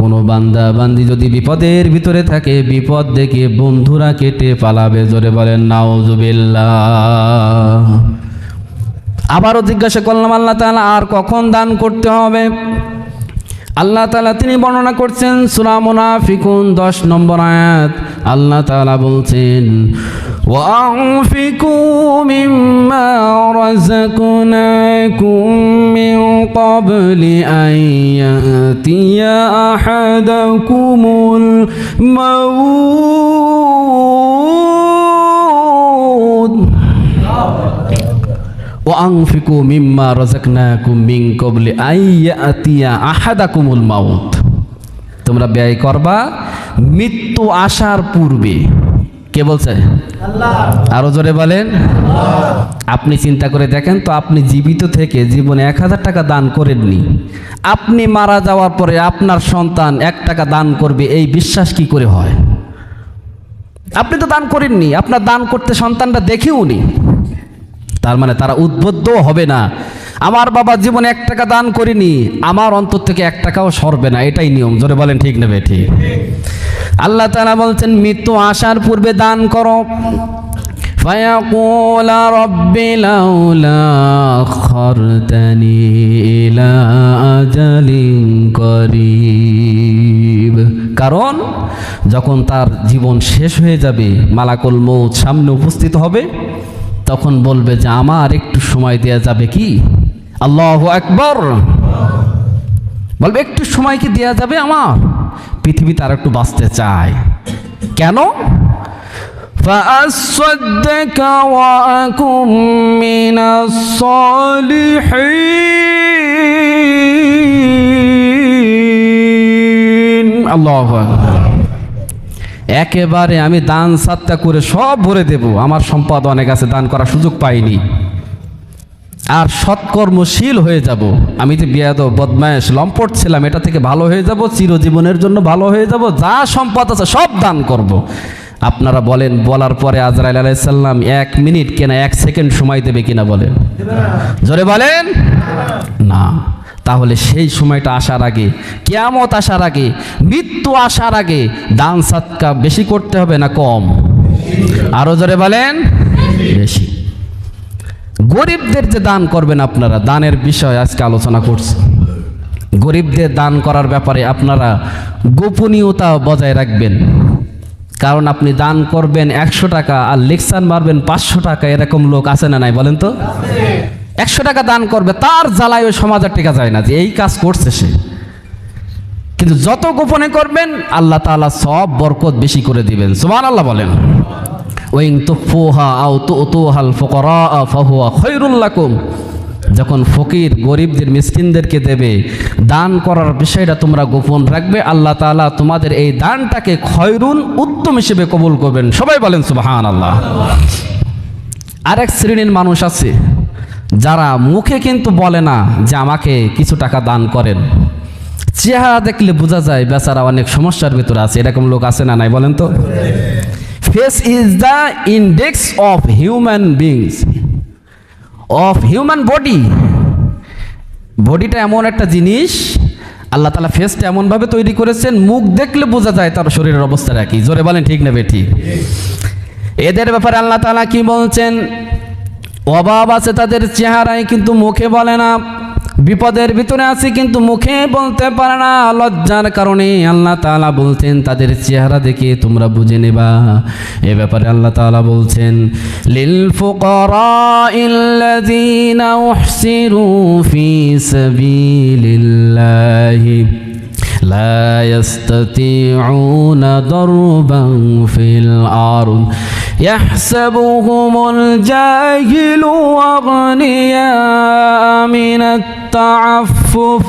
কোনো বান্দা বান্দি যদি বিপদের ভিতরে থাকে, বিপদ দেখে বন্ধুরা কেটে পালাবে। জোরে বলেন নাউযুবিল্লাহ। আবারও জিজ্ঞাসা করলাম আল্লাহ তাআলা আর কখন দান করতে হবে? আল্লাহ তাআলা তিনি বর্ণনা করছেন সূরা মুনাফিকুন 10 নম্বর আয়াত। আল্লাহ তাআলা বলছেন وَأَنفِقُوا مِمَّا رَزَقْنَاكُم مِّن قَبْلِ أَن يَأْتِيَ أَحَدَكُمُ الْمَوْتُ وَأَنفِقُوا مِمَّا رَزَقْنَاكُم مِّن قَبْلِ أَن يَأْتِيَ أَحَدَكُمُ الْمَوْتُ, তোমরা ব্যয় করবা মৃত্যু আসার পূর্বে। কে বলছে? আল্লাহ। আরো জোরে বলেন। আপনি চিন্তা করে দেখেন তো, আপনি জীবিত থেকে জীবনে 1000 টাকা দান করেননি, আপনি মারা যাওয়ার পরে আপনার সন্তান 1 টাকা দান করবে, এই বিশ্বাস কি করে হয়? আপনি তো দান করেননি, আপনার দান করতে সন্তানরা দেখেওনি, তার মানে তারা উদ্বুদ্ধ হবে না। আমার বাবা জীবনে 1 টাকা দান করেনি, আমার অন্তর থেকে 1 টাকাও সরবে না, এটাই নিয়ম। জোরে বলেন ঠিক নেবে ঠিক। আল্লাহ তাআলা বলছেন মৃত্যু আসার পূর্বে দান করো। فيقول رب لولا أخرتني إلى أجل قريب, কারণ যখন তার জীবন শেষ হয়ে যাবে, মালাকুল মউত সামনে উপস্থিত হবে, তখন বলবে যে আমার একটু সময় দেয়া যাবে কি? আল্লাহু আকবার। বলবে একটু সময় কি দেয়া যাবে আমার? পৃথিবীতে আর একটু বাঁচতে চায়। কেন? فأصدق وأكن من الصالحين। আল্লাহু আকবার। একেবারে আমি দান সাদকা করে সব ভরে দেব, আমার সম্পদ অনেক আছে, দান করার সুযোগ পাইনি, আর সৎকর্মশীল হয়ে যাব। আমি যে বেয়াদব বদমায়েশ লম্পট ছিলাম, এটা থেকে ভালো হয়ে যাব, চিরজীবনের জন্য ভালো হয়ে যাব, যা সম্পদ আছে সব দান করব। আপনারা বলেন, বলার পরে আজরাইল আলাইহিস সালাম 1 মিনিট কেনা 1 সেকেন্ড সময় দেবে কিনা বলেন? জোরে বলেন না। তাহলে সেই সময়টা আসার আগে, কিয়ামত আসার আগে, মৃত্যু আসার আগে দান সাদকা বেশি করতে হবে না কম? আরো জোরে বলেন বেশি। গরিবদের যে দান করবেন আপনারা, দানের বিষয় আজকে আলোচনা করছি। গরিবদের দান করার ব্যাপারে আপনারা গোপনীয়তা বজায় রাখবেন। কারণ আপনি দান করবেন 100 টাকা আর লেকচার মারবেন 500 টাকা, এরকম লোক আছে না নাই বলেন তো? 100 টাকা দান করবে, তার জ্বালায় ওই সমাজের টেকা যায় না যে এই কাজ করছে সে। কিন্তু যত গোপনে করবেন আল্লাহ তাআলা সব বরকত বেশি করে দিবেন। সুবহানাল্লাহ বলেন। ওয়াইন তুফুহা আও তুতুহাল ফুকারা ফাহুয়া খায়রুল লাকুম, যখন ফকির গরিবদের মিসকিনদেরকে দেবে, দান করার বিষয়টা তোমরা গোপন রাখবে, আল্লাহ তাআলা তোমাদের এই দানটাকে খয়রুন উত্তম হিসেবে কবুল করবেন। সবাই বলেন সুবহানাল্লাহ। আরেক শ্রেণীর মানুষ আছে যারা মুখে কিন্তু বলে না যে আমাকে কিছু টাকা দান করেন, চেহারা দেখলে বোঝা যায় বেচারা অনেক সমস্যার ভিতরে আছে। এরকম লোক আছে না নাই বলেন তো? Face is the index of human beings, of human body. বডিটা এমন একটা জিনিস, আল্লাহ তাআলা ফেসটা এমনভাবে তৈরি করেছেন, মুখ দেখলে বোঝা যায় তার শরীরের অবস্থাটা কি। জোরে বলেন ঠিক না বেঠিক? এদের ব্যাপারে আল্লাহ তাআলা কি বলছেন? অভাব আছে তাদের চেহারায় কিন্তু মুখে বলে না, বিপদের ভিতরে আছে কিন্তু মুখে বলতে পারে না, লজ্জার কারণে। আল্লাহ তাআলা বলছেন তাদের চেহারা দেখে তোমরা বুঝে নেবা। এ ব্যাপারে আল্লাহ তাআলা বলছেন লিল ফুকারাইল্লাযীনা উহসিরু ফি সাবিলিল্লাহি লা ইয়াস্তাতিউনা দারবান ফিল আরদ ইয়াহসাবুহুমুল জাহিলু আগনিয়া মিনাত তাআফফুফ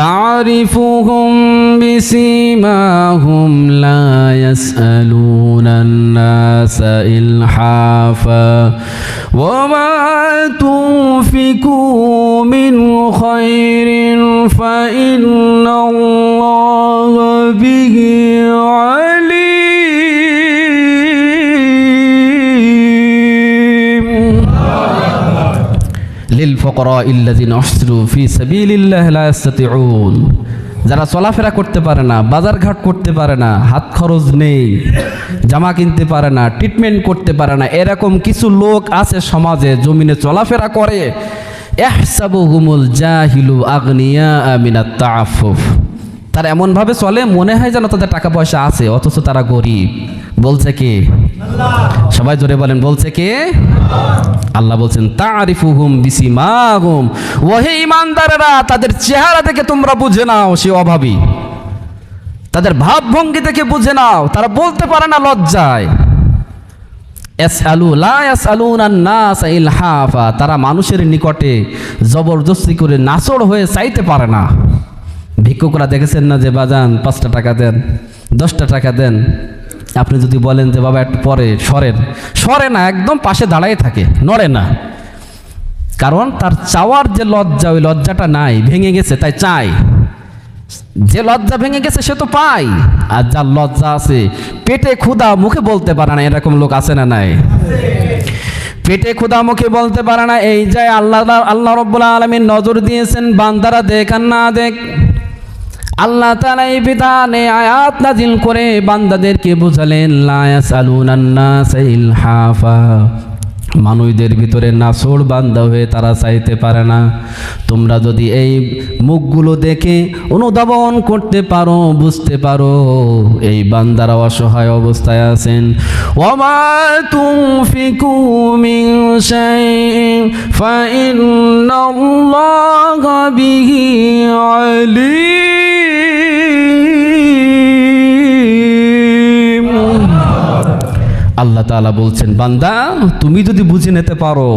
تعرفهم بسيماهم لا يسألون الناس إلحافا وما تنفقوا من خير فإن الله به عليم للفقراء الذين أحصروا في سبيل الله لا يستطيعون, যারা চলাফেরা করতে পারে না, বাজারঘাট করতে পারে না, হাত খরচ নেই, জামা কিনতে পারে না, ট্রিটমেন্ট করতে পারে না, এরকম কিছু লোক আছে সমাজে, জমিনে চলাফেরা করে। ইহসাবুহুমুল জাহিলু আগনিয়া মিনাত তাআফফুফ, তারা এমনভাবে চলে মনে হয় যেন তাদের টাকা পয়সা আছে, অথচ তারা গরিব। বলছে কে? সবাই জোরে বলেন, বলছে কে? আল্লাহ বলছেন তারিফুহুম বিসিমাহুম, ওহে ঈমানদারেরা তাদের চেহারা দেখে তোমরা বুঝে নাও সে অভাবী, তাদের ভাবভঙ্গি দেখে বুঝে নাও তারা বলতে পারে না লজ্জায়। ইয়াসআলু লা ইয়াসআলুনান নাস ইলহাফা, তারা মানুষের নিকটে জবরদস্তি করে নাছড় হয়ে চাইতে পারে না। ভিক্ষুকরা দেখেছেন না যে বাজান 5টা টাকা দেন, 10টা টাকা দেন, আপনি যদি বলেন যে বাবা একটু পরে সরেন, সরে না, একদম পাশে দাঁড়াই থাকে, নড়ে না। কারণ তার চাওয়ার যে লজ্জা, ওই লজ্জাটা নাই, ভেঙে গেছে, তাই চায়। যে লজ্জা ভেঙে গেছে সে তো পায়, আর যার লজ্জা আছে পেটে ক্ষুধা মুখে বলতে পারে না, এরকম লোক আছে না নাই? পেটে ক্ষুধা মুখে বলতে পারে না, এই যে আল্লাহ রাব্বুল আলামিন নজর দিয়েছেন বান্দারা দেখ আর না দেখ। আল্লাহ তাআলা এই বিধানে আয়াত নাজিল করে বান্দাদেরকে বুঝালেন, লা ইয়াসালুনান নাস ইলহাফা, মানুষদের ভিতরে নাছোড় বান্দা হয়ে তারা চাইতে পারে না। তোমরা যদি এই মুখগুলো দেখে অনুধাবন করতে পারো, বুঝতে পারো এই বান্দারা অসহায় অবস্থায় আছেন। ওয়ামা তুনফিকু মিন শাইইন ফাইন্নাল্লাহা বিহি আলিম। আল্লাহ তাআলা বলছেন, বান্দা তুমি যদি বুঝে নিতে পারো,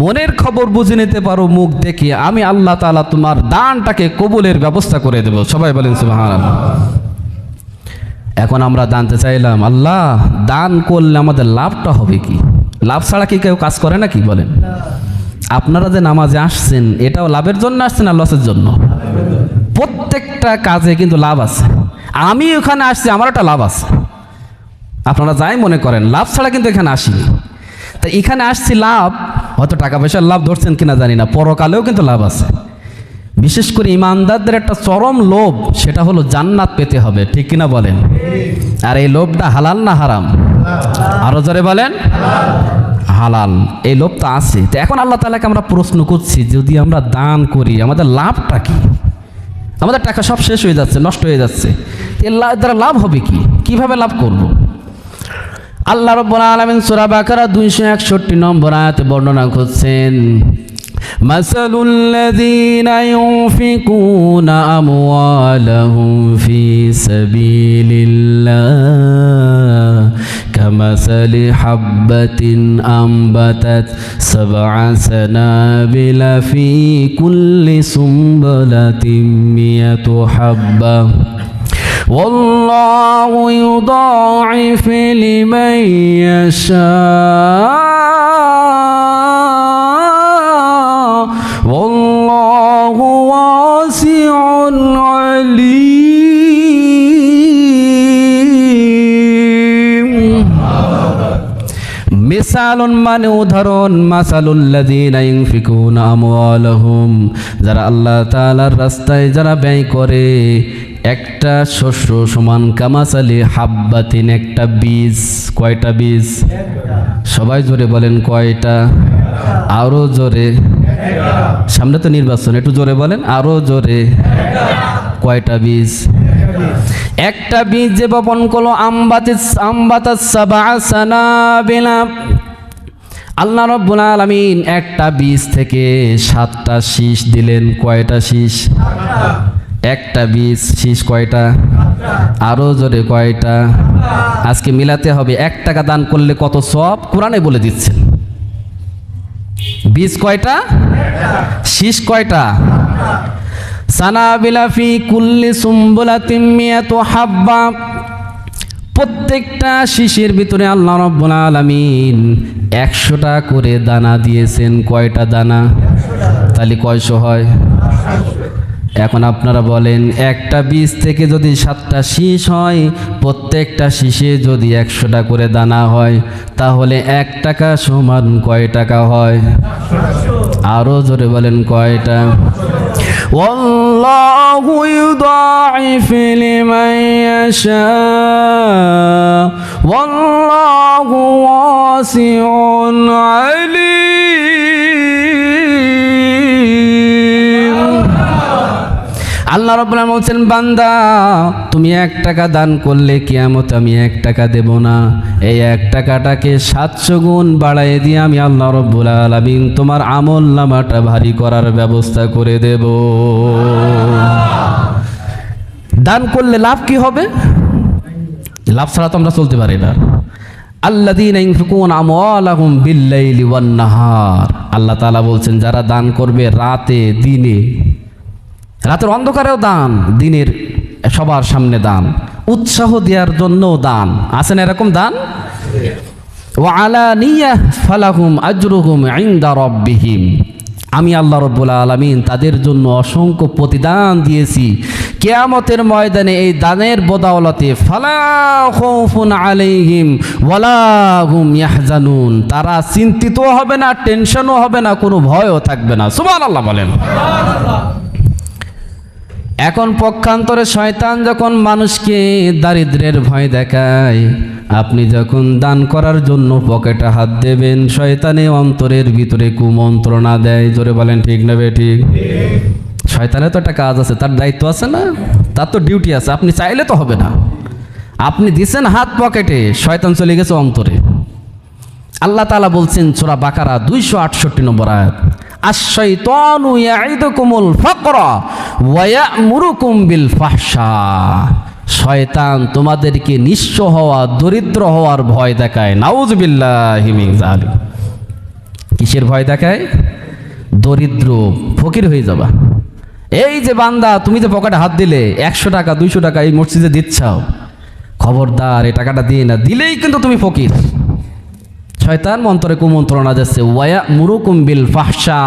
মনের খবর বুঝে নিতে পারো মুখ দেখে, আমি আল্লাহ তাআলা তোমার দানটাকে কবুলের ব্যবস্থা করে দেব। সবাই বলেন সুবহানাল্লাহ। এখন আমরা জানতে চাইলাম, আল্লাহ দান করলে আমাদের লাভটা হবে কি? লাভ ছাড়া কি কেউ কাজ করে নাকি বলেন? আপনারা যে নামাজে আসছেন এটাও লাভের জন্য আসছেন আর লসের জন্য? প্রত্যেকটা কাজে কিন্তু লাভ আছে। আমি ওখানে আসছি, আমার একটা লাভ আছে। আপনারা যাই মনে করেন, লাভ ছাড়া কিন্তু এখানে আসিনি। তা এখানে আসছি লাভ, হয়তো টাকা পয়সার লাভ ধরছেন কিনা জানি না, পরকালেও কিন্তু লাভ আছে। বিশেষ করে ইমানদারদের একটা চরম লোভ, সেটা হলো জান্নাত পেতে হবে, ঠিক কিনা বলেন? আর এই লোভটা হালাল না হারাম? আরো জোরে বলেন। হালাল। এই লোভটা আছে। তো এখন আল্লাহ তাআলাকে আমরা প্রশ্ন করছি, যদি আমরা দান করি আমাদের লাভটা কি? আমাদের টাকা সব শেষ হয়ে যাচ্ছে, নষ্ট হয়ে যাচ্ছে, এর দ্বারা লাভ হবে কি? কিভাবে লাভ করব? আল্লাহ রাব্বুল আলামিন সূরা বাকারা 261 নম্বর আয়াতে বর্ণনা করছেন, মাসালুল লাযীনা ইউনফিকুনা আমওয়ালাহুম ফি সাবিলিল্লাহ কামাসালি হাববাতিন আমবাতাত সাবআ সানাবিলা ফি কুল্লি সুমবুলাতিন মিয়াতু হাব্বা والله يضاعف لمن يشاء والله واسع عليم। মিসালুন মানে উদাহরণ, মাসালুল্লাযীনা ইউনফিকুনা আমওয়ালাহুম, যারা আল্লাহ তাআলার রাস্তায় যারা ব্যয় করে, একটা শস্য সমান কামাসালি হাব্বাতিন, একটা বীজ। কয়টা বীজ? সবাই জোরে বলেন কয়টা? আরো জোরে। সামনে তো নির্বাচন, একটু জোরে বলেন, আরো জোরে। কয়টা বীজ? একটা বীজ যে বপন করলো, আমবাতাস সাবআ সানাবিলা, আল্লাহ রাব্বুল আলামিন একটা বীজ থেকে 7টা শীষ দিলেন। কয়টা শীষ? একটা বীজ, শীষ কয়টা? আরো জোরে কয়টা? আজকে মিলাতে হবে। 1 টাকা দান করলে কত সওয়াব কোরআনে বলে দিচ্ছেন। বীজ কয়টা? শীষ কয়টা? সানাবিলা ফি কুল্লি সুমবুলাতিন মিয়াতু হাব্বা, প্রত্যেকটা শীষের ভিতরে আল্লাহ রাব্বুল আলামিন 100টা করে দানা দিয়েছেন। কয়টা দানা? তাহলে কয়শো হয়? এখন আপনারা বলেন, একটা বীজ থেকে যদি 7টা শীষ হয়, প্রত্যেকটা শীষে যদি 100টা করে দানা হয়, তাহলে 1 টাকা সমান কয় টাকা হয়? আরো জোরে বলেন কয়টা? والله يضاعف لمن يشاء والله واسع عليم। আল্লাহ রাব্বুল আলামিন বলছেন, বান্দা তুমি 1 টাকা দান করলে কিয়ামত আমি 1 টাকা দেব না, এই 1 টাকাটাকে 700 গুণ বাড়ায় দিয়ে আমি আল্লাহ রাব্বুল আলামিন তোমার আমল নামাটা ভারী করার ব্যবস্থা করে দেব। দান করলে লাভ কি হবে? লাভ ছাড়া তো আমরা চলতে পারি না। আল্লাযীনা ইউনফিকুনা আমওয়ালাহুম বিল-লাইলি ওয়ান-নাহার, আল্লাহ তাআলা বলছেন যারা দান করবে রাতে দিনে, রাতের অন্ধকারেও দান, দিনের সবার সামনে দান, উৎসাহ দেওয়ার জন্যও দান। আছেন এরকম দান? ওয়া আলানিয়াহ ফালাহুম আজরুহুম ইনদা রাব্বিহিম, আমি আল্লাহ রাব্বুল আলামিন তাদের জন্য অসংখ্য প্রতিদান দিয়েছি, কিয়ামতের ময়দানে এই দানের বদৌলতে ফালা খাউফুন আলাইহিম ওয়ালা হুম ইয়াহজানুন, তারা চিন্তিত হবে না, টেনশনও হবে না, কোনো ভয়ও থাকবে না। সুবহানাল্লাহ বলেন। এখন পক্ষান্তরে শয়তান যখন মানুষকে দারিদ্র্যের ভয় দেখায়, আপনি যখন দান করার জন্য পকেটে হাত দেবেন, শয়তানে অন্তরের ভিতরে কুমন্ত্রণা দেয়। জোরে বলেন ঠিক না বেঠিক? শয়তানের তো একটা কাজ আছে, তার দায়িত্ব আছে না, তার তো ডিউটি আছে। আপনি চাইলে তো হবে না। আপনি দিছেন হাত পকেটে, শয়তান চলে গেছে অন্তরে। আল্লাহ তাআলা বলছেন সূরা বাকারা 268 নম্বর আয়াত, আশ-শাইতানু ইয়াইদুকুমুল ফাকরা ওয়া ইয়া'মুরুকুম বিল ফাহশা। শয়তান তোমাদেরকে নিঃস্ব হওয়া, দরিদ্র হওয়ার ভয় দেখায়। নাউযুবিল্লাহি মিন যালিক। কিসের ভয় দেখায়? দরিদ্র, ফকির হয়ে যাবা। এই যে বান্দা, তুমি যে পকেটে হাত দিলে 100 টাকা 200 টাকা এই মসজিদে দিচ্ছাও, খবরদার এই টাকাটা দিয়ে না, দিলেই কিন্তু তুমি ফকির। শয়তান অন্তরে কুমন্ত্রণা দিচ্ছে। ওয়া মুরুকুম বিল ফাহশা,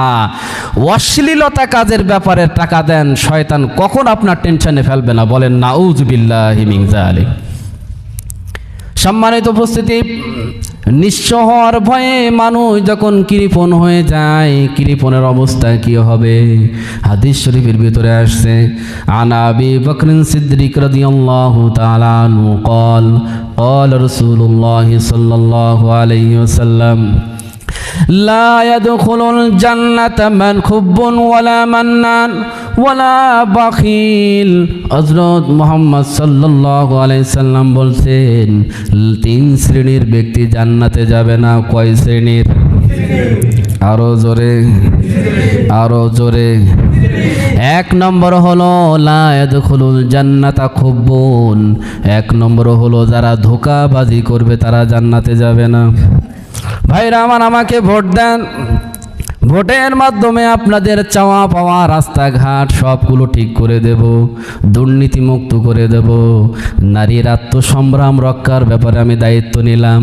অশ্লীলতা কাজের ব্যাপারে টাকা দেন, শয়তান কখন আপনার টেনশনে ফেলবে না? বলেন নাউযুবিল্লাহি মিন যালিক। সম্মানিত উপস্থিতি, নিঃস্ব হওয়ার ভয়ে মানুষ যখন কৃপণ হয়ে যায়, কৃপণের অবস্থা কি হবে? হাদিস শরীফের ভিতরে আসছে, আন আবি বকর সিদ্দিক রাদিয়াল্লাহু তাআলা আনহু قال قال رسول الله صلى الله عليه وسلم لا يدخل الجنة من خب ولا منان ولا بخيل। হযরত মুহাম্মদ সাল্লাল্লাহু আলাইহি সাল্লাম বলছেন, 3 শ্রেণীর ব্যক্তি জান্নাতে যাবে না। কয় শ্রেণীর? আরো জোরে, আরো জোরে। 1 নম্বর হলো লা ইয়াদখুলুল জান্নাতা খুব্বুন, 1 নম্বর হলো যারা ধোঁকাবাজি করবে তারা জান্নাতে যাবে না। ভাইরা আমার, আমাকে ভোট দেন, ভোটের মাধ্যমে আপনাদের চাওয়া পাওয়া রাস্তাঘাট সবগুলো ঠিক করে দেব, দুর্নীতিমুক্ত করে দেব। নারীর আত্মসম্ভ্রাম রক্ষার ব্যাপারে আমি দায়িত্ব নিলাম।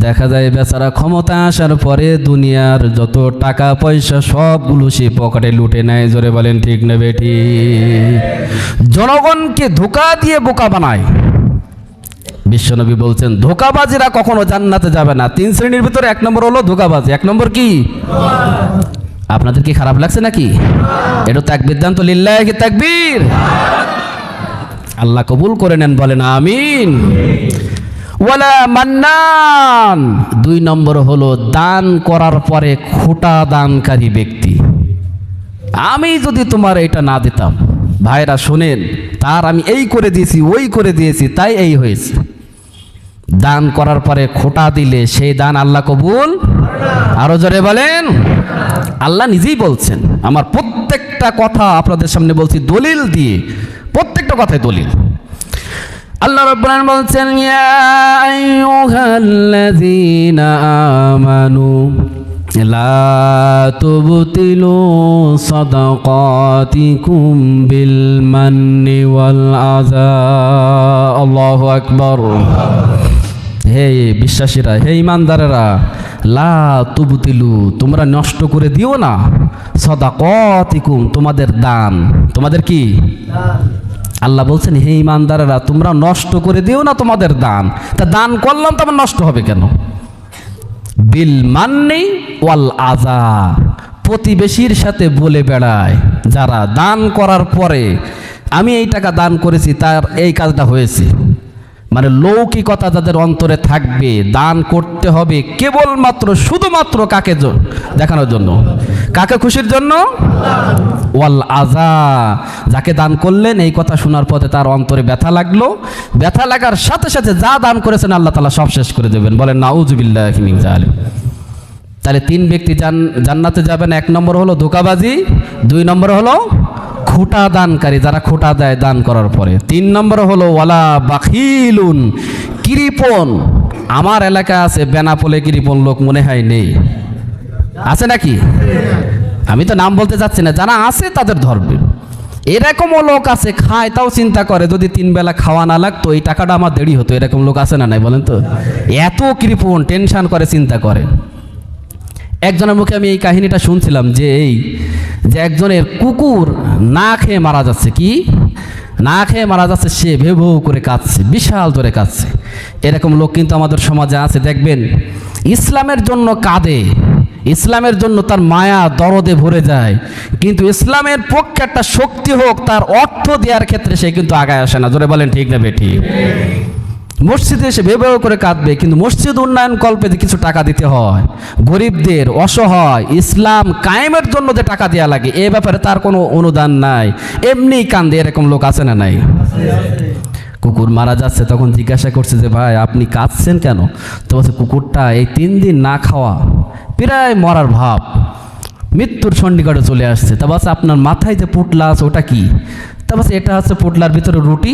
দেখা যায় বেচারা ক্ষমতা আসার পরে দুনিয়ার যত টাকা পয়সা সবগুলো সে পকেটে লুটে নেয়। জোরে বলেন ঠিক না বেঠিক? জনগণকে ধোঁকা দিয়ে বোকা বানায়। বিশ্বনবী বলছেন ধোঁকাবাজিরা কখনো জান্নাতে যাবে না। 3 শ্রেণীর ভিতরে 1 নম্বর হলো ধোঁকাবাজি। 1 নম্বর কি? আপনাদের কি খারাপ লাগছে নাকি? এটা তাকবীর দেন তো, লিল্লাহি তাকবীর। আল্লাহ কবুল করে নেন, বলেন আমিন। ওয়ালা মান্নান, 2 নম্বর হলো দান করার পরে খোটা দানকারী ব্যক্তি। আমি যদি তোমার এটা না দিতাম, ভাইরা শোনেন, তার আমি এই করে দিয়েছি, ওই করে দিয়েছি, তাই এই হয়েছে। দান করার পরে খোটা দিলে সেই দান আল্লাহ কবুল। আরো জোরে বলেন। আল্লাহ নিজেই বলছেন, আমার প্রত্যেকটা কথা আপনাদের সামনে বলছি দলিল দিয়ে, প্রত্যেকটা কথাই দলিল। আল্লাহ রাব্বুল আলামিন বলছেন, ইয়া আইয়ুহাল্লাযীনা আমানু লা তুবতিলু সাদাকাতিকুম বিল মান্নি ওয়াল আযা। আল্লাহু আকবার। হে বিশ্বাসীরা, হে ইমানদারেরা, লা তুবতিলু, তোমরা নষ্ট করে দিও না, সাদাকাতিকুম, তোমাদের দান। তোমাদের কি? আল্লাহ বলছেন, হে ইমানদারেরা, তোমরা নষ্ট করে দিও না তোমাদের দান। তা দান করলাম তো আমার নষ্ট হবে কেন? বিল মান্নি ওয়াল আযা, প্রতিবেশীর সাথে বলে বেড়ায় যারা, দান করার পরে আমি এই টাকা দান করেছি, তার এই কাজটা হয়েছে, মানে লৌকিকতা যাদের অন্তরে থাকবে। দান করতে হবে কেবলমাত্র শুধুমাত্র কাকে দেখানোর জন্য? কাকে খুশির জন্য? ওয়াল আযা, যাকে দান করলেন এই কথা শোনার পথে তার অন্তরে ব্যথা লাগলো, ব্যথা লাগার সাথে সাথে যা দান করেছেন আল্লাহ তাআলা সব শেষ করে দেবেন। বলেন নাউযুবিল্লাহি মিন যালিক। তাহলে 3 ব্যক্তি জান্নাতে যাবেন। 1 নম্বর হলো ধোঁকাবাজি, 2 নম্বর হলো খোটা দানকারী, যারা খোটা দেয় দান করার পরে। 3 নম্বর হলো ওয়ালা বাখিলুন, কৃপণ। আমার এলাকা আছে বেনাপোলে কৃপণ লোক মনে হয় নেই, আছে নাকি? আমি তো নাম বলতে চাচ্ছি না, যারা আছে তাদের ধরবে। এরকমও লোক আছে, খায় তাও চিন্তা করে যদি 3 বেলা খাওয়া না লাগতো এই টাকাটা আমার দেরি হতো। এরকম লোক আছে না নাই বলেন তো? এত কৃপণ, টেনশন করে, চিন্তা করে। একজনের মুখে আমি এই কাহিনীটা শুনছিলাম যে একজনের কুকুর না খেয়ে মারা যাচ্ছে। কি? না খেয়ে মারা যাচ্ছে, সে ভেউ ভেউ করে কাঁদছে, বিশাল ধরে কাঁদছে। এরকম লোক কিন্তু আমাদের সমাজে আছে, দেখবেন ইসলামের জন্য কাঁদে, ইসলামের জন্য তার মায়া দরদে ভরে যায়, কিন্তু ইসলামের পক্ষে একটা শক্তি হোক তার অর্থ দেওয়ার ক্ষেত্রে সে কিন্তু আগায় আসে না। জোরে বলেন ঠিক না বেঠিক? মসজিদে এসে ভেউ ভেউ করে কাঁদবে, কিন্তু মসজিদ উন্নয়ন কল্পে যে কিছু টাকা দিতে হয়, গরিবদের, অসহায়, ইসলাম কায়েমের জন্য যে টাকা দেওয়া লাগে, এ ব্যাপারে তার কোনো অনুদান নাই, এমনি কান্দে। এরকম লোক আছে না নাই? কুকুর মারা যাচ্ছে, তখন জিজ্ঞাসা করছে যে ভাই আপনি কাঁদছেন কেন? তো বলছে কুকুরটা এই 3 দিন না খাওয়া, প্রায় মরার ভাব, মৃত্যুর সন্নিকটে চলে আসছে। তা বলছে আপনার মাথায় যে পুটলা আছে ওটা কি? তা বলছে এটা হচ্ছে পুটলার ভিতরে রুটি,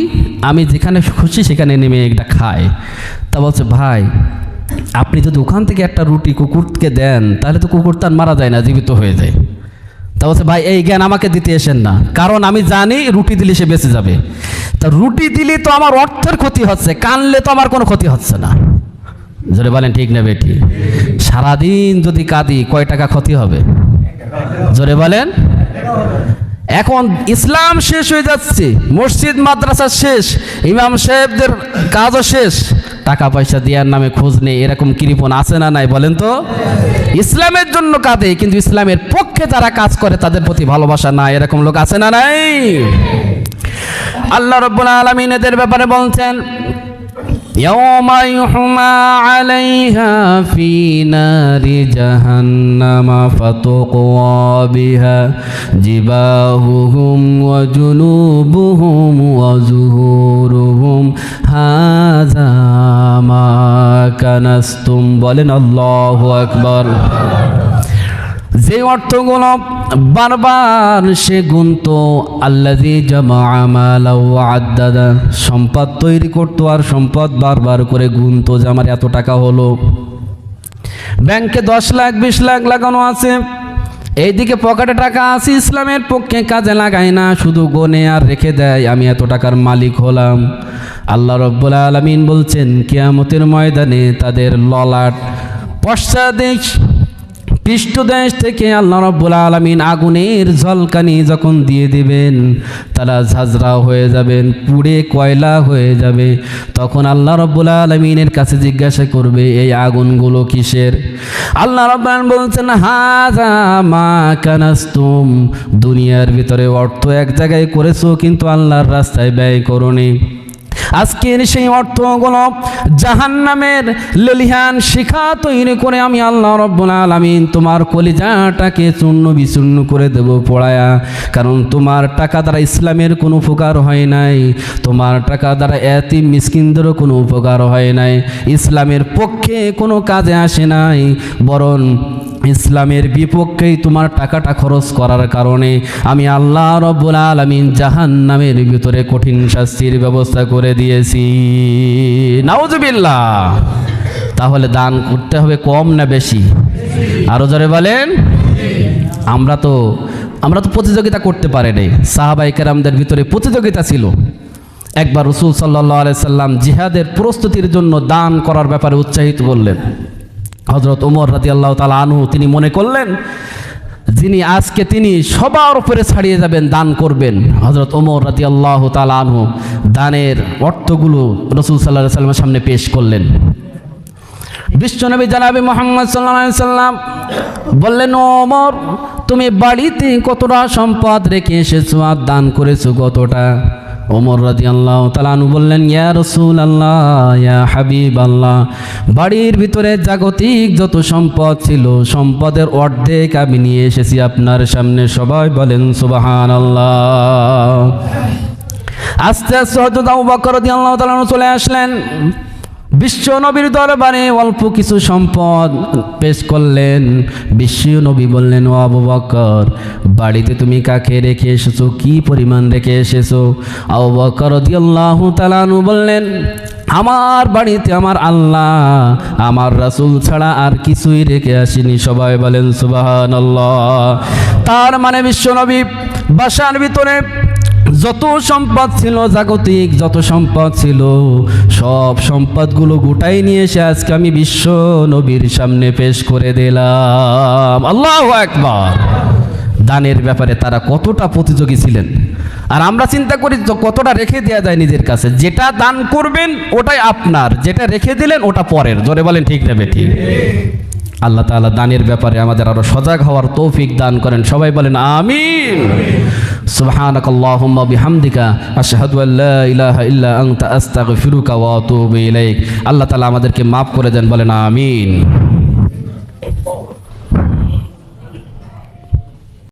আমি যেখানে খুশি সেখানে নেমে এটা খাই। তা বলছে ভাই আপনি যদি ওখান থেকে একটা রুটি কুকুরকে দেন তাহলে তো কুকুর তার মারা যায় না, জীবিত হয়ে যায়। তা বলছে ভাই এই জ্ঞান আমাকে দিতে এসেন না, কারণ আমি জানি রুটি দিলে সে বেঁচে যাবে। তা রুটি দিলে তো আমার অর্থের ক্ষতি হচ্ছে, কানলে তো আমার কোনো ক্ষতি হচ্ছে না। জোরে বলেন ঠিক না বেটি? সারাদিন যদি কাঁদি কয় টাকা ক্ষতি হবে? জোরে বলেন। এখন ইসলাম শেষ হয়ে যাচ্ছে, মসজিদ মাদ্রাসা শেষ, ইমাম সাহেবদের কাজও শেষ, টাকা পয়সা দেওয়ার নামে খোঁজ নেই। এরকম কৃপণ আছে না নাই বলেন তো? ইসলামের জন্য কাঁদে, কিন্তু ইসলামের পক্ষে যারা কাজ করে তাদের প্রতি ভালোবাসা নাই। এরকম লোক আছে না নাই? আল্লাহ রাব্বুল আলামিন এদের ব্যাপারে বলছেন ইয়াউমা ইউহমা আলাইহা ফি নারি জাহান্নামা ফাতুকওয়া বিহা জিবাহুহুম ওয়া জুনুবুহুম ওয়া যুহুরুহুম হাযা মা কানাস্তুম। বলেন আল্লাহু আকবার। যে অর্থগুলো বারবার সে গুনত, আল্লাযী জামাআ মালাহু ওয়া আদ্দাদা, সম্পদ তৈরি করতো আর সম্পদ বারবার করে গুনত যে আমার এত টাকা হলো। ব্যাংকে 10 লাখ 20 লাখ লাগানো আছে, এইদিকে পকেটে টাকা আছে, ইসলামের পক্ষে কাজে লাগায় না, শুধু গনে আর রেখে দেয় আমি এত টাকার মালিক হলাম। আল্লাহ রাব্বুল আলামিন বলছেন কিয়ামতের ময়দানে তাদের ললাট পশ্চাদেশ পৃষ্ঠদেশ থেকে আল্লাহ রাব্বুল আলামিন আগুনের ঝলকানি যখন দিয়ে দিবেন, তারা ঝাঁঝরা হয়ে যাবেন, পুড়ে কয়লা হয়ে যাবে। তখন আল্লাহ রাব্বুল আলামিনের কাছে জিজ্ঞাসা করবে এই আগুনগুলো কিসের? আল্লাহ রাব্বুল আলামিন বলছেন হাযা মা কানাস্তুম, দুনিয়ার ভিতরে অর্থ এক জায়গায় করেছো কিন্তু আল্লাহর রাস্তায় ব্যয় করোনি। আজকের সেই অর্থগুলো জাহান্নামের লেলিহান শিখা তৈরি করে আমি আল্লাহ রাব্বুল আলামিন তোমার কলিজাটাকে চূর্ণ বিচূর্ণ করে দেব পোড়ায়া। কারণ তোমার টাকা দ্বারা ইসলামের কোনো উপকার হয় নাই, তোমার টাকা দ্বারা এতিম মিসকিনদেরও কোনো উপকার হয় নাই, ইসলামের পক্ষে কোনো কাজে আসে নাই, বরং ইসলামের বিপক্ষেই তোমার টাকাটা খরচ করার কারণে আমি আল্লাহ রাব্বুল আলামিন জাহান্নামের ভিতরে কঠিন শাস্তির ব্যবস্থা করে দিয়েছি। নাউজুবিল্লাহ। তাহলে দান করতে হবে কম না বেশি? আরো জোরে বলেন। আমরা তো প্রতিযোগিতা করতে পারি নাই। সাহাবায়ে কেরামদের ভিতরে প্রতিযোগিতা ছিল। একবার রাসূল সাল্লাল্লাহু আলাইহি সাল্লাম জিহাদের প্রস্তুতির জন্য দান করার ব্যাপারে উৎসাহিত করলেন। হযরত ওমর রাদিয়াল্লাহু তাআলা আনহু তিনি মনে করলেন যিনি আজকে তিনি সবার উপরে ছাড়িয়ে যাবেন, দান করবেন। হযরত ওমর রাদিয়াল্লাহু তাআলা আনহু দানের অর্থগুলো রাসূল সাল্লাল্লাহু আলাইহি সাল্লামের সামনে পেশ করলেন। বিশ্বনবী জনাবে মুহাম্মদ সাল্লাল্লাহু আলাইহি সাল্লাম বললেন ওমর তুমি বাড়িতে কতটা সম্পদ রেখে এসেছো আর দান করেছো কতটা? ওমর রাদিয়াল্লাহু তাআলা আনহু বললেন ইয়া রাসূলুল্লাহ ইয়া হাবিবাল্লাহ, বাড়ির ভিতরে জাগতিক যত সম্পদ ছিল সম্পদের অর্ধেক আমি নিয়ে এসেছি আপনার সামনে। সবাই বলেন সুবহানাল্লাহ। আস্তে আস্তে হযরত আবু বকর রাদিয়াল্লাহু তাআলা আনহু চলে আসলেন। বিশ্ব নবীর দরবারে অল্প কিছু সম্পদ পেশ করলেন। বিশ্ব নবী বললেন ও আবু বকর বাড়িতে তুমি কাকে রেখে এসেছো, কি পরিমাণ রেখে এসেছো? আবু বকর রাদিয়াল্লাহু তাআলা আনহু বললেন আমার বাড়িতে আমার আল্লাহ আমার রাসূল ছাড়া আর কিছুই রেখে আসেনি। সবাই বলেন সুবহানাল্লাহ। তার মানে বিশ্ব নবী বাসার ভিতরে যত সম্পদ ছিল, জাগতিক যত সম্পদ ছিল, সব সম্পদগুলো গোটাই নিয়ে এসে আজকে আমি বিশ্ব নবীর সামনে পেশ করে দিলাম। আল্লাহু আকবার। দানের ব্যাপারে তারা কতটা প্রতিযোগী ছিলেন। আর আমরা চিন্তা করি কতটা রেখে দেওয়া যায় নিজের কাছে। যেটা দান করবেন ওটাই আপনার, যেটা রেখে দিলেন ওটা পরের। জোরে বলেন ঠিক না বেঠিক? আল্লাহ তাআলা দানের ব্যাপারে আমাদের আরো সজাগ হওয়ার তৌফিক দান করেন। সবাই বলেন আমিন। সুবহানাকাল্লাহুম্মা বিহামদিকা আশহাদু আল্লা ইলাহা ইল্লা আনতা আস্তাগফিরুকা ওয়া আতুবু ইলাইক। আল্লাহ তাআলা আমাদেরকে মাফ করে দেন, বলেন আমিন।